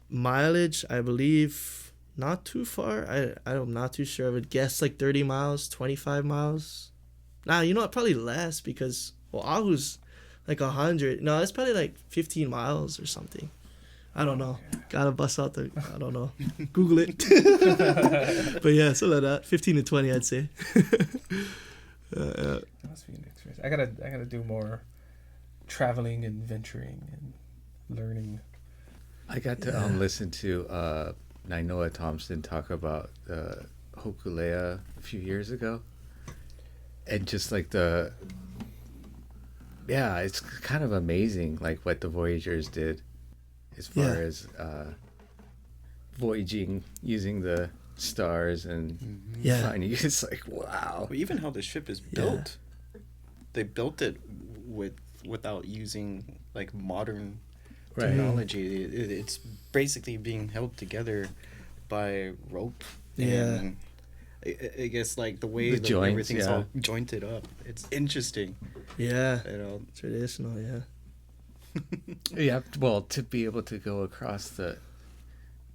mileage, I believe, not too far. I'm not too sure. I would guess like 30 miles, 25 miles. Nah, probably less, because Oahu's like 100. No, it's probably like 15 miles or something. I don't know. Gotta bust out I don't know. Google it. But yeah, so like that. 15 to 20, I'd say. That must be an experience. I gotta do more traveling and venturing and learning. I got to listen to Nainoa Thompson talk about Hokulea a few years ago, and just like it's kind of amazing like what the Voyagers did as far as voyaging using the stars and finding. It's like, wow. But even how the ship is built, they built it without using like modern technology. It's basically being held together by rope. And I guess like the way that joints, everything's all jointed up. It's interesting. Yeah. Traditional, Well, to be able to go across the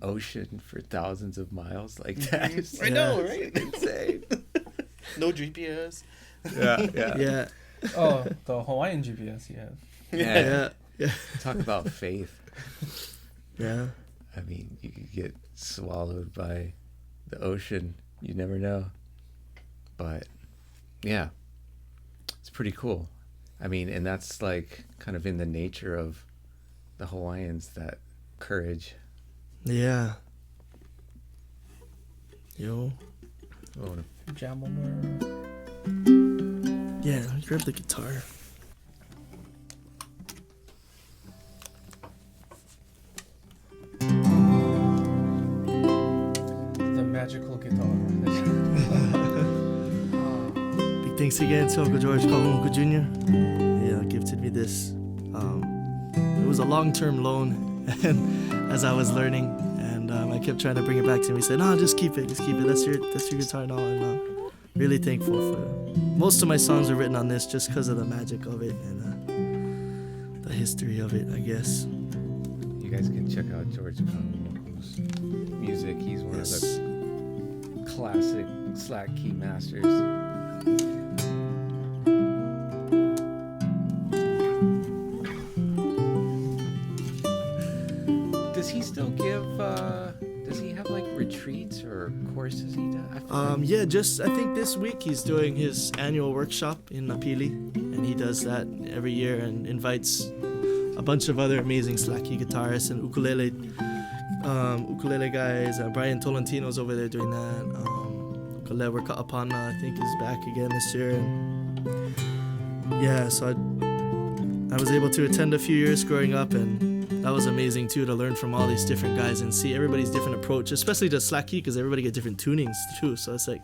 ocean for thousands of miles like that is I know, right? insane. No GPS. Yeah. Oh, the Hawaiian GPS, Yeah. Talk about faith. Yeah. I mean, you could get swallowed by the ocean. You never know. But yeah, it's pretty cool. I mean, and that's like kind of in the nature of the Hawaiians, that courage. Yeah. Yo. Oh, Jam on Yeah, grab the guitar. the magical guitar. Big thanks again to Uncle George Kahumuku Jr. Yeah, gifted me this. It was a long-term loan, and as I was learning, and I kept trying to bring it back to him. He said, "No, just keep it. That's your guitar now." And really thankful for. Most of my songs are written on this just because of the magic of it and the history of it, I guess. you guys can check out George Kahumuku's music. He's one of the classic slack key masters. does he have like retreats or courses he does? Yeah, just I think this week he's doing his annual workshop in Napili, and he does that every year and invites a bunch of other amazing slacky guitarists and ukulele guys. Brian Tolentino's over there doing that. Kalei Kaapana, I think, is back again this year. And yeah, so I was able to attend a few years growing up, and that was amazing too, to learn from all these different guys and see everybody's different approach, especially to slacky, because everybody get different tunings too. So it's like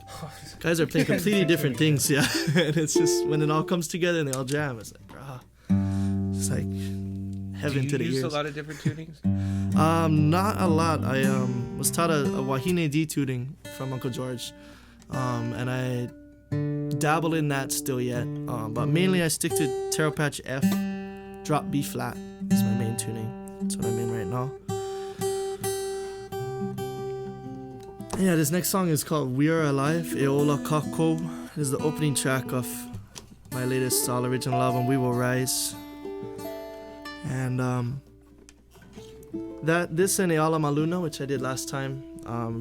guys are playing completely different things, yeah. And it's just when it all comes together and they all jam, it's like, it's like heaven to the ears. Do you use a lot of different tunings? Not a lot. I was taught a Wahine D tuning from Uncle George, and I dabble in that still yet. But mainly I stick to Taro Patch F, drop B flat. That's my main tuning. That's what I'm in right now. Yeah, this next song is called We Are Alive, Eola Kako. It is the opening track of my latest all original album, We Will Rise. And this and Eala Maluna, which I did last time,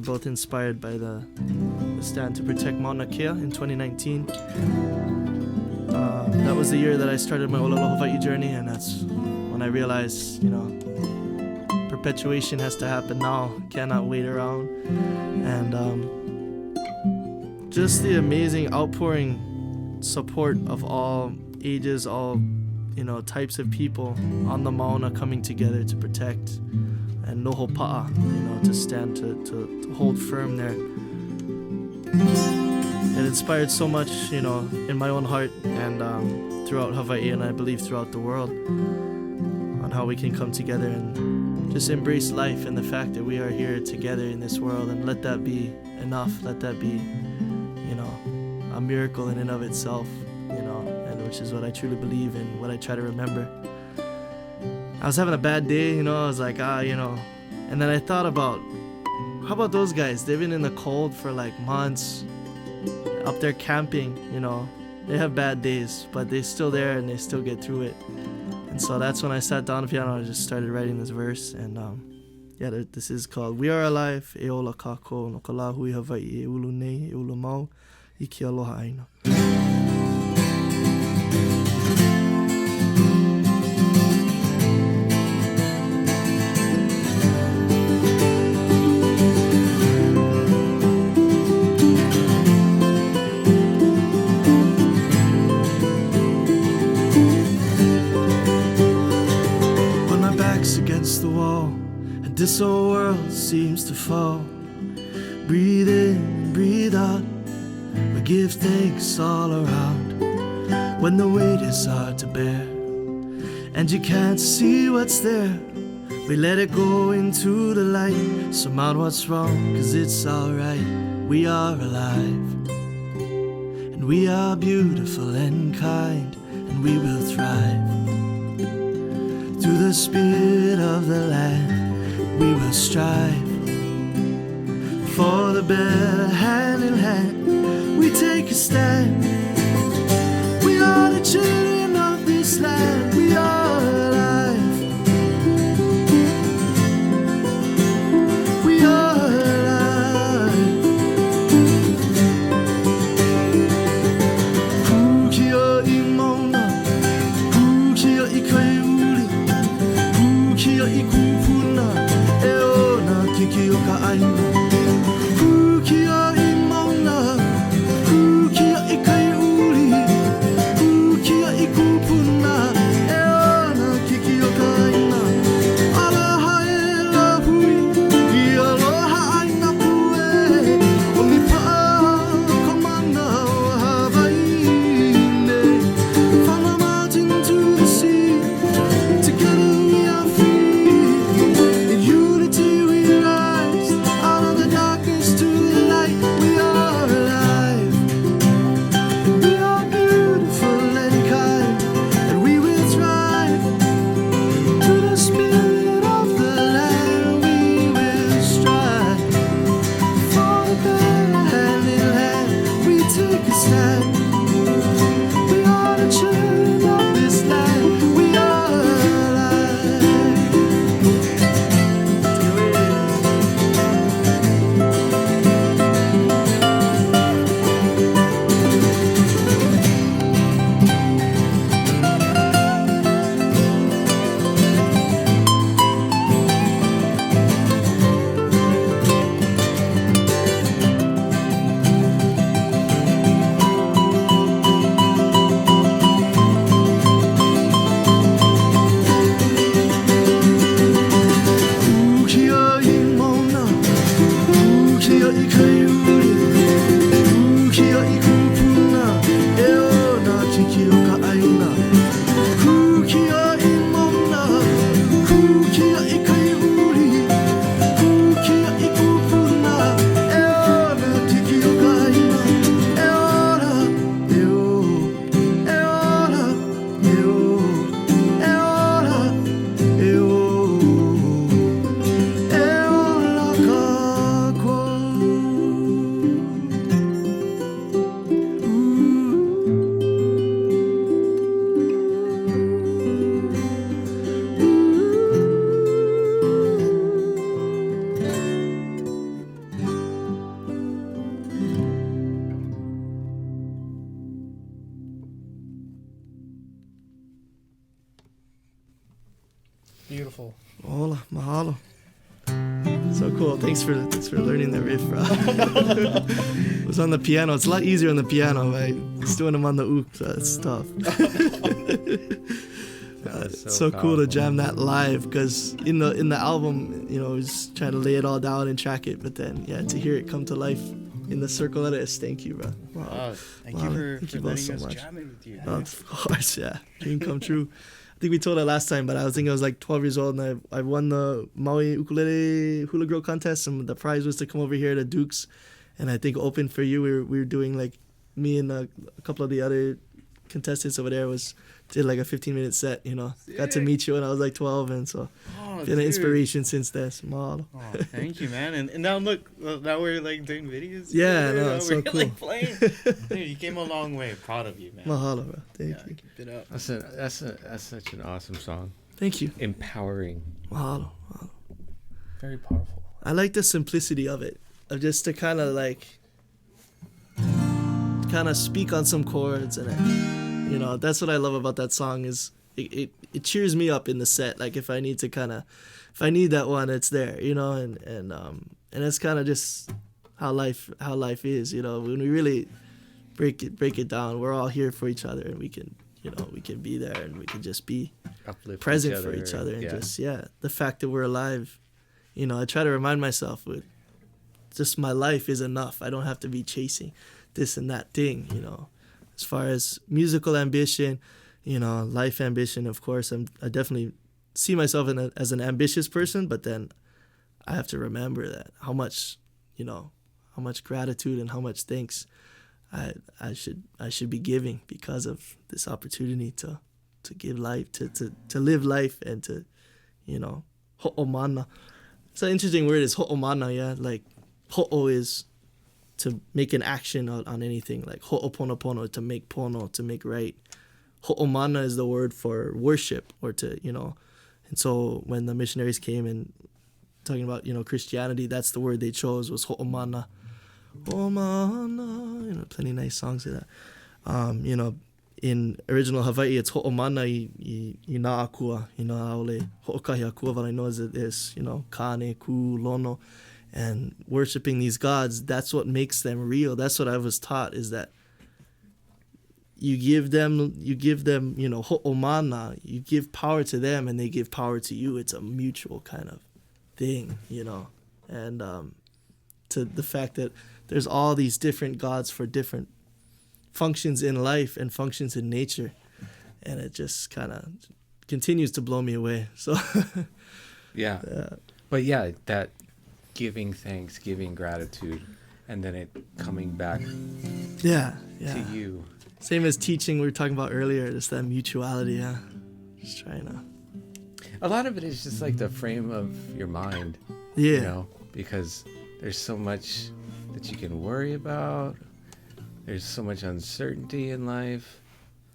both inspired by the stand to protect Mauna Kea in 2019. That was the year that I started my Olelo Hawaii journey, and that's when I realized, perpetuation has to happen now, cannot wait around. And just the amazing outpouring support of all ages, all types of people on the Mauna coming together to protect, and noho pa'a, to stand, to hold firm there. It inspired so much, in my own heart and throughout Hawaii, and I believe throughout the world, on how we can come together and just embrace life and the fact that we are here together in this world, and let that be enough. Let that be, a miracle in and of itself, and which is what I truly believe in, what I try to remember. I was having a bad day, I was like, and then I thought about, how about those guys? They've been in the cold for like months, up there camping, they have bad days, but they're still there and they still get through it. And so that's when I sat down at the piano and I just started writing this verse. And this is called We Are Alive, Eola Kako, no ka la hui Hawaii, e ulu nei, e ulu mau, I ke aloha aina. Against the wall, and this whole world seems to fall. Breathe in, breathe out, we give thanks all around. When the weight is hard to bear, and you can't see what's there, we let it go into the light. Surmount what's wrong, 'cause it's alright. We are alive, and we are beautiful and kind, and we will thrive. Through the spirit of the land, we will strive for the better. Hand in hand, we take a stand. We are the children of this land. We are alive. We are alive. Kukia imona, kukia ikai. Kia I kupuna, e ona kiki o ka aina. Kia I mauna, kia I kai uri. Kia I kupuna, e ona kiki o ka aina. Aloha e la hui, I aloha aina pue. O mi pa'a ka mana o Hawaii nei. From the mountain to the sea, together we are free. In unity we rise out of the beautiful. Hola, mahalo. So cool. Thanks for learning that riff, bro. It was on the piano. It's a lot easier on the piano, right? Just doing them on the ook, so it's tough. That's so cool to powerful. jam that live, because in the album, I was trying to lay it all down and track it, but then to hear it come to life in the circle that it is. Thank you, bro. Wow. Thank Wow. you for Thank you both letting so us much. jam it with you. Of course, yeah. Dream come true. I think we told it last time, but I was like 12 years old, and I won the Maui Ukulele Hula Girl contest, and the prize was to come over here to Duke's, and I think open for you. We were doing, like, me and a couple of the other contestants over there did like a 15-minute set, Got to meet you when I was like 12, and so been an inspiration since then. Model. Oh, thank you, man. And now look, now we're like doing videos. Yeah, together. no, it's so We're cool. like playing. Dude, you came a long way. Proud of you, man. Mahalo, bro. Thank you. Keep it up. That's such an awesome song. Thank you. Empowering. Mahalo. Very powerful. I like the simplicity of it, of just to kind of speak on some chords, and that's what I love about that song is it cheers me up in the set. Like if I need that one, it's there, and that's kind of just how life is, when we really break it down, we're all here for each other, and we can be there, and we can just be Uplift present each for each other, and yeah. just the fact that we're alive. I try to remind myself with just my life is enough. I don't have to be chasing this and that thing, As far as musical ambition, life ambition, of course, I definitely see myself as an ambitious person, but then I have to remember that how much gratitude and how much thanks I should be giving because of this opportunity to give life, to live life, and to, ho'omana. It's an interesting word, is ho'omana, yeah? Like, ho'o is to make an action on anything, like ho'oponopono, to make pono, to make right. Ho'omana is the word for worship, or to, and so when the missionaries came and talking about, Christianity, that's the word they chose, was ho'omana. Ho'omana, plenty of nice songs like that. In original Hawaii, it's ho'omana I na'akua, aole ho'okahi akua, but I know as it is, kane, ku, lono. And worshiping these gods, that's what makes them real. That's what I was taught, is that you give them, ho'omana, you give power to them, and they give power to you. It's a mutual kind of thing, And to the fact that there's all these different gods for different functions in life and functions in nature, and it just kind of continues to blow me away. So, Yeah. But yeah, that giving thanks, giving gratitude, and then it coming back yeah. to you. Same as teaching we were talking about earlier, just that mutuality, yeah. Just trying to. A lot of it is just like the frame of your mind, Yeah. because there's so much that you can worry about. There's so much uncertainty in life.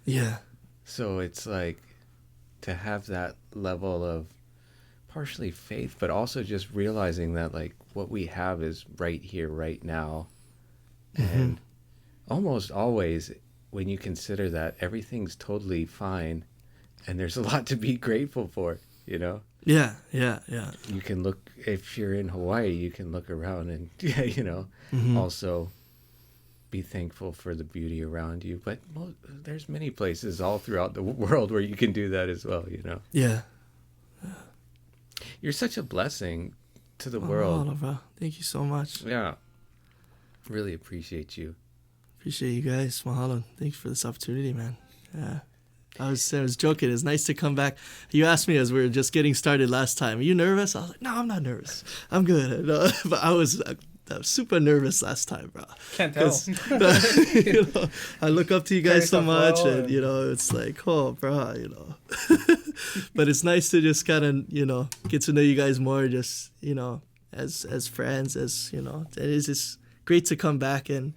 Yeah. So it's like to have that level of partially faith, but also just realizing that like what we have is right here, right now. And almost always when you consider that, everything's totally fine and there's a lot to be grateful for, Yeah. You can look, if you're in Hawaii, you can look around and, also be thankful for the beauty around you. But there's many places all throughout the world where you can do that as well, Yeah. You're such a blessing to the world. Mahalo, bro. Thank you so much. Yeah. Really appreciate you. Appreciate you guys. Mahalo. Thanks for this opportunity, man. Yeah. I was joking. It's nice to come back. You asked me as we were just getting started last time, are you nervous? I was like, no, I'm not nervous. I'm good. No, but I was super nervous last time, bro. Can't tell. I look up to you guys so much, and it's like, oh, bro, But it's nice to just kind of, get to know you guys more, just, as friends, it is just great to come back and,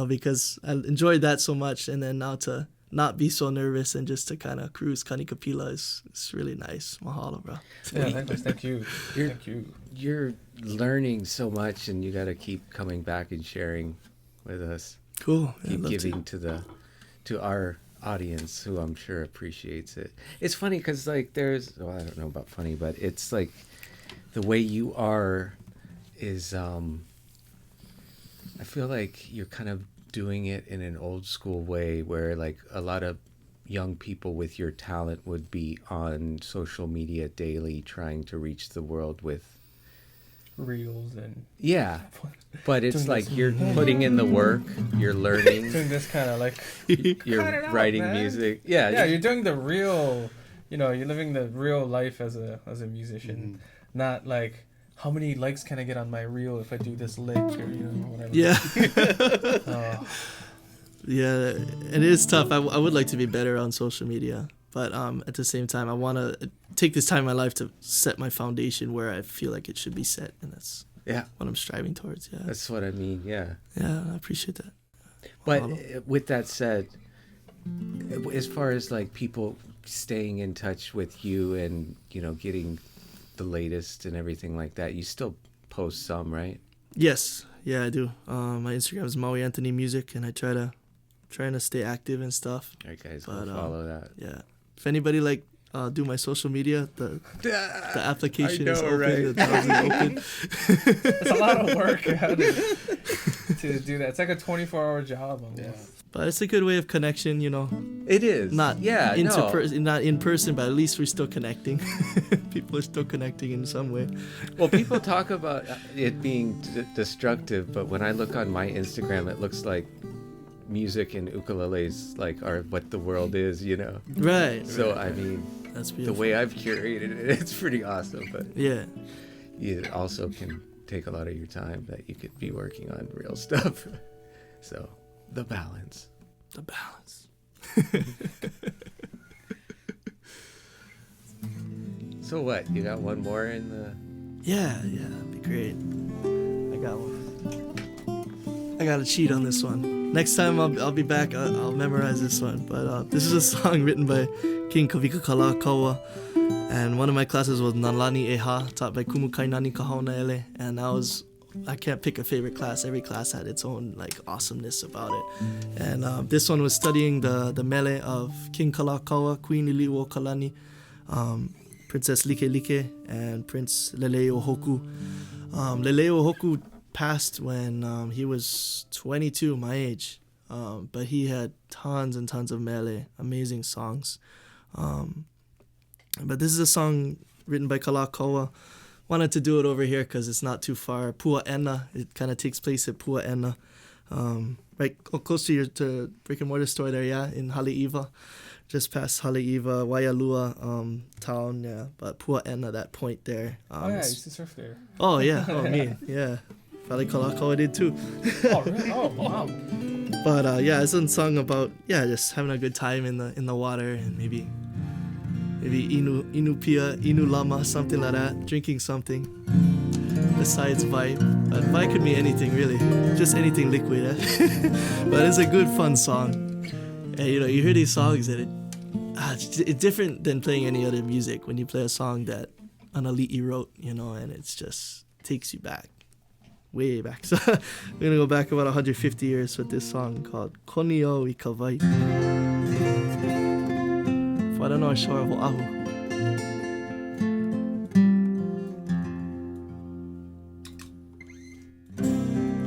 because I enjoyed that so much, and then now to not be so nervous and just to kind of cruise Kanikapila is really nice. Mahalo, bro. Yeah, thank you. Thank you. You're learning so much, and you got to keep coming back and sharing with us. Cool. Keep giving to our audience who I'm sure appreciates it. It's funny because like there's, well, I don't know about funny, but it's like the way you are is I feel like you're kind of doing it in an old school way where like a lot of young people with your talent would be on social media daily trying to reach the world with reels and yeah, but it's Doing like this- you're putting in the work, you're learning, doing this kind of like you're Cut it out, writing man. music. yeah, you're doing the real, you're living the real life as a musician, not like how many likes can I get on my reel if I do this lick or whatever. Yeah. Oh, Yeah, it is tough. I would like to be better on social media, but at the same time, I want to take this time in my life to set my foundation where I feel like it should be set, and that's Yeah, what I'm striving towards. Yeah, that's what I mean. Yeah. yeah, I appreciate that. But Follow. with that said, as far as like people staying in touch with you and getting the latest and everything like that, you still post some, right? Yes, yeah, I do. My Instagram is Maui Anthony Music, and I trying to stay active and stuff. All right, guys, But, go follow that. Yeah, if anybody like do my social media, the application is know, open. right? The tabs is open. it's a lot of work to do that. It's like a 24-hour job almost. Yeah. But it's a good way of connection, It is. Not yeah, no. not in person, but at least we're still connecting. People are still connecting in some way. Well, people talk about it being destructive, but when I look on my Instagram, it looks like music and ukuleles like are what the world is, Right. So right. I mean, That's the beautiful. way I've curated it, it's pretty awesome. But Yeah. you also can take a lot of your time that you could be working on real stuff. So the balance. The balance. So what? You got one more in the? Yeah, that'd be great. I got one. I gotta cheat on this one. Next time I'll be back. I'll memorize this one. But this is a song written by King Kavika Kalakaua, and one of my classes was Nalani Eha, taught by Kumu Kainani Kahonaele, and I can't pick a favorite class. Every class had its own like awesomeness about it. And this one was studying the mele of King Kalakaua, Queen Iliuokalani, Princess Like Like, and Prince Leleiohoku. Leleiohoku passed when he was 22, my age. But he had tons and tons of mele, amazing songs. But this is a song written by Kalakaua. Wanted to do it over here because it's not too far. Pua'ena, it kind of takes place at Pua'ena, right close to brick and mortar store there, yeah, in Haleiwa, just past Haleiwa, Waialua town, yeah. But Pua'ena, that point there. Oh yeah, I used to surf there. Oh yeah, oh me, yeah. Probably Kalakaua did too. Oh really? Oh wow. But yeah, it's a song about just having a good time in the water, and maybe inu pia, inu lama, something like that, drinking something besides vibe. But vibe could mean anything really, just anything liquid. But it's a good fun song. And you hear these songs and it's different than playing any other music when you play a song that an Aliti wrote, and it's just takes you back, way back. So we're gonna go back about 150 years with this song called Konio I Kawai. Whananoa shore ho ahu.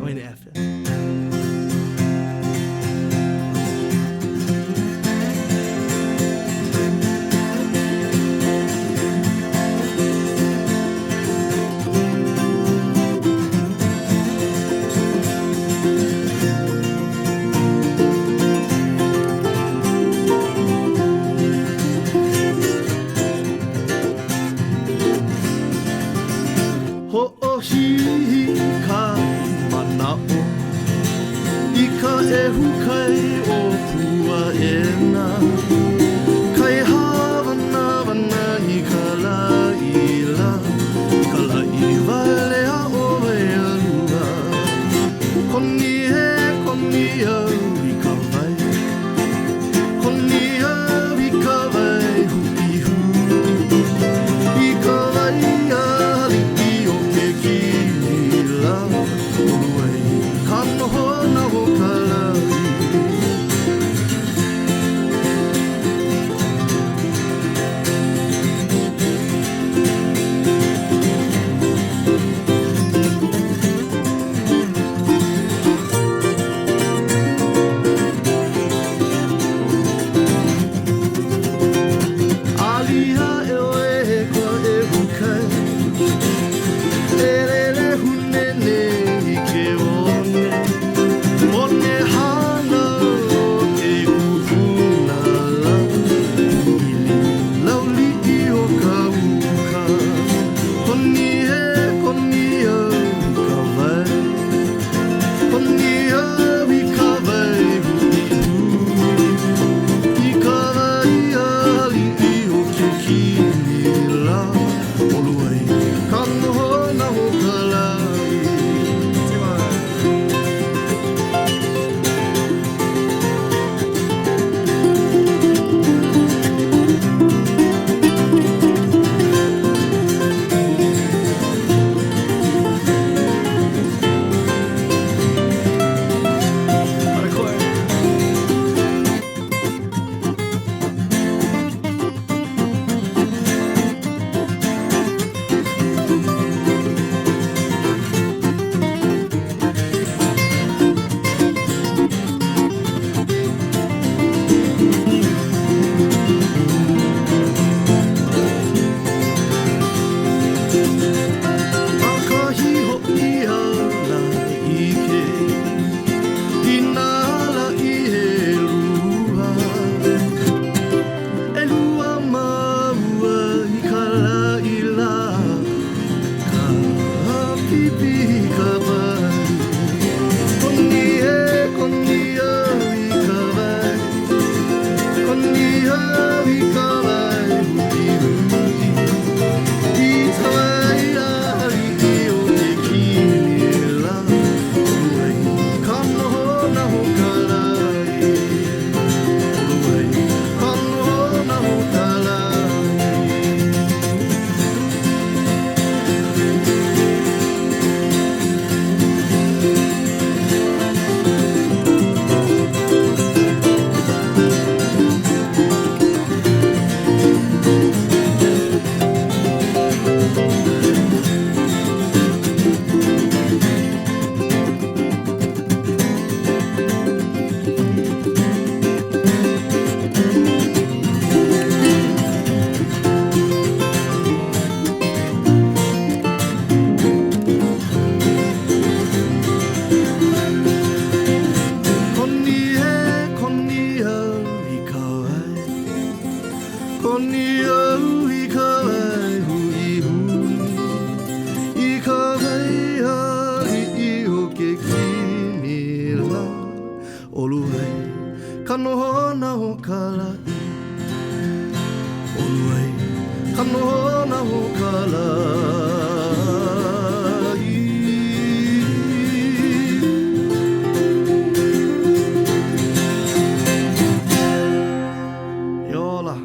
Oine efe. Ho'ohi kai mana'o I ka ehu kai o Pua'ena Kai hawana wana I ka la'ila Ka la'iwa lea o Waialua Koni he koni au I ka wai Koni au I ka wai hui hu I ka wai aliti o ke kila Uluei ka noho na o ka lai ke kimila oluai kanohona ho kalai oluai kanohona ho kalai Yola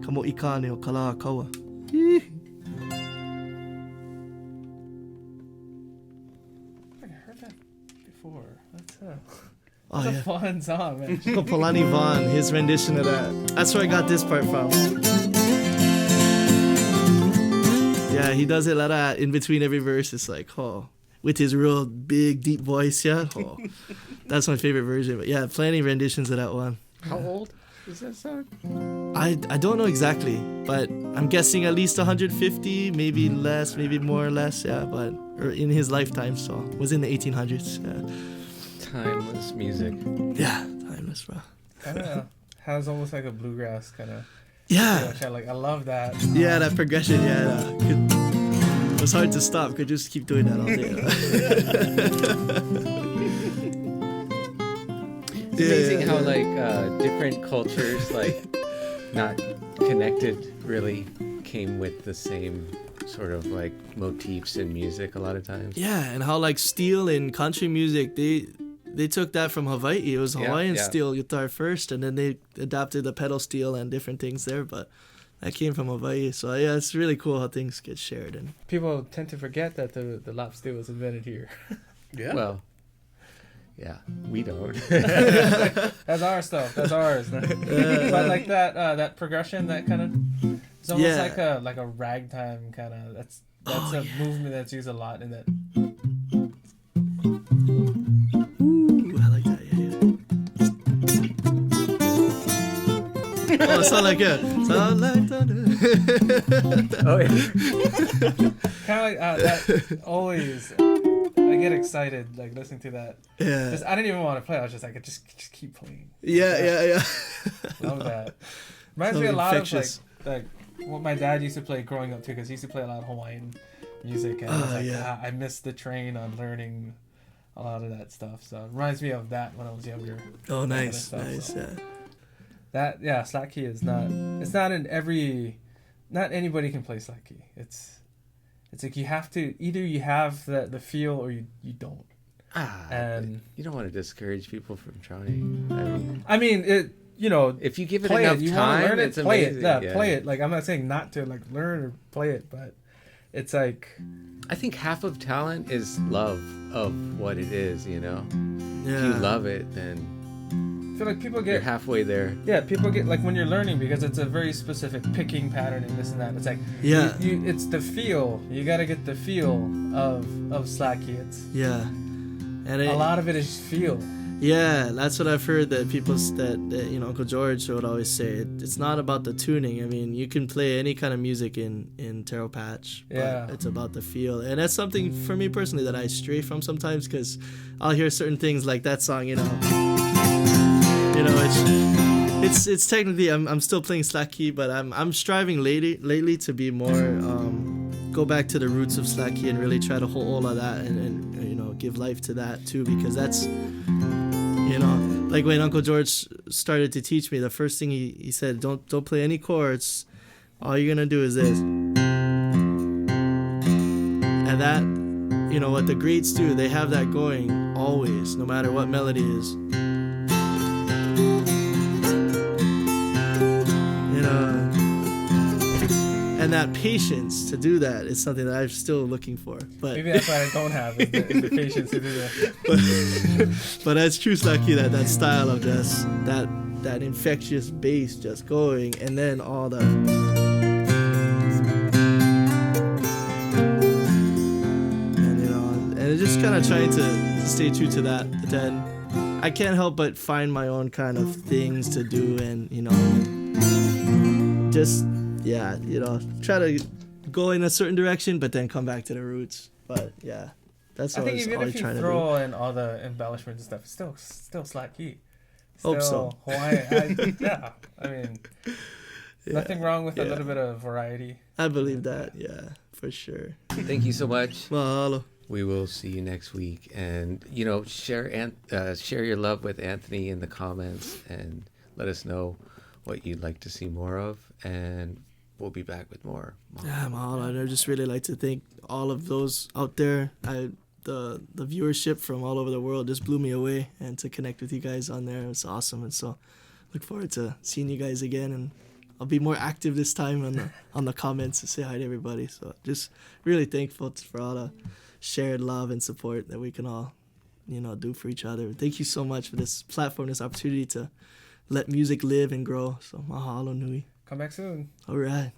kamo ikane o kala kaua That's a fun song, man. Chico Polani Vaughn, his rendition of that. That's where I got this part from. Yeah, he does it like that in between every verse. It's like, with his real big, deep voice, yeah. That's my favorite version. But yeah, plenty of renditions of that one. How old is that song? I don't know exactly, but I'm guessing at least 150, maybe less, maybe more or less, yeah. But or in his lifetime, so it was in the 1800s. Yeah. Timeless music. Yeah, timeless, bro. Kind of has almost like a bluegrass kind of. Yeah. I love that. Yeah, that progression. Yeah, it was hard to stop. Could just keep doing that all day. It's amazing how different cultures not connected really came with the same sort of motifs in music a lot of times. Yeah, and how steel in country music they took that from Hawaii. It was Hawaiian steel guitar first, and then they adapted the pedal steel and different things there, but that came from Hawaii. So yeah, it's really cool how things get shared. And people tend to forget that the lap steel was invented here. Yeah. Well, yeah, we don't. That's our stuff. That's ours. But that progression, that kind of, it's almost like a ragtime kind of. That's a movement that's used a lot in that. Ooh, I like that. Yeah. Oh, sound like thunder. Oh yeah. Kind of like that. Always, I get excited listening to that. Yeah. I didn't even want to play. I was just just keep playing. Yeah. Love that. Reminds me a lot of what my dad used to play growing up too, because he used to play a lot of Hawaiian music, and I missed the train on learning a lot of that stuff. So it reminds me of that when I was younger. Oh, nice, stuff, nice, so. yeah. That slack key is not. It's not in every. Not anybody can play slack key. It's like you have to either you have the feel or you don't. And you don't want to discourage people from trying. I mean it. If you give it play enough it. You time, learn it, it's play amazing. it. Yeah, play it. I'm not saying not to learn or play it, but it's like. I think half of talent is love of what it is. Yeah. If you love it, then. I feel like people get You're halfway there. Yeah, people get when you're learning, because it's a very specific picking pattern and this and that. It's like it's the feel. You got to get the feel of slacky. It's and a lot of it is feel. Yeah, that's what I've heard that people that Uncle George would always say. It's not about the tuning. I mean, you can play any kind of music in Taro Patch, but it's about the feel, and that's something for me personally that I stray from sometimes, because I'll hear certain things like that song, it's technically I'm still playing slack key, but I'm striving lately to be more go back to the roots of slack key and really try to hold all of that and give life to that too, because that's when Uncle George started to teach me, the first thing he said, don't play any chords, all you're gonna do is this, and that what the greats do, they have that going always, no matter what melody is. And that patience to do that is something that I'm still looking for. But maybe that's what I don't have is the patience to do that. But that's true, Slacky, that style of just that infectious bass just going, and then all the and just kind of trying to stay true to that. But then I can't help but find my own kind of things to do, and just. Yeah, try to go in a certain direction, but then come back to the roots. But yeah, that's what I was always trying to do. Throw in all the embellishments and stuff, it's still slack key. Hope so. Hawaiian, nothing wrong with a little bit of variety. I believe that, yeah, for sure. Thank you so much. Mahalo. we will see you next week. And, you know, share your love with Anthony in the comments and let us know what you'd like to see more of. And we'll be back with more. Yeah, mahalo. I'd just really like to thank all of those out there. The viewership from all over the world just blew me away, and to connect with you guys on there, it was awesome. And so look forward to seeing you guys again, and I'll be more active this time on the comments to say hi to everybody. So just really thankful for all the shared love and support that we can all, you know, do for each other. Thank you so much for this platform, this opportunity to let music live and grow. So mahalo nui. Come back soon. All right.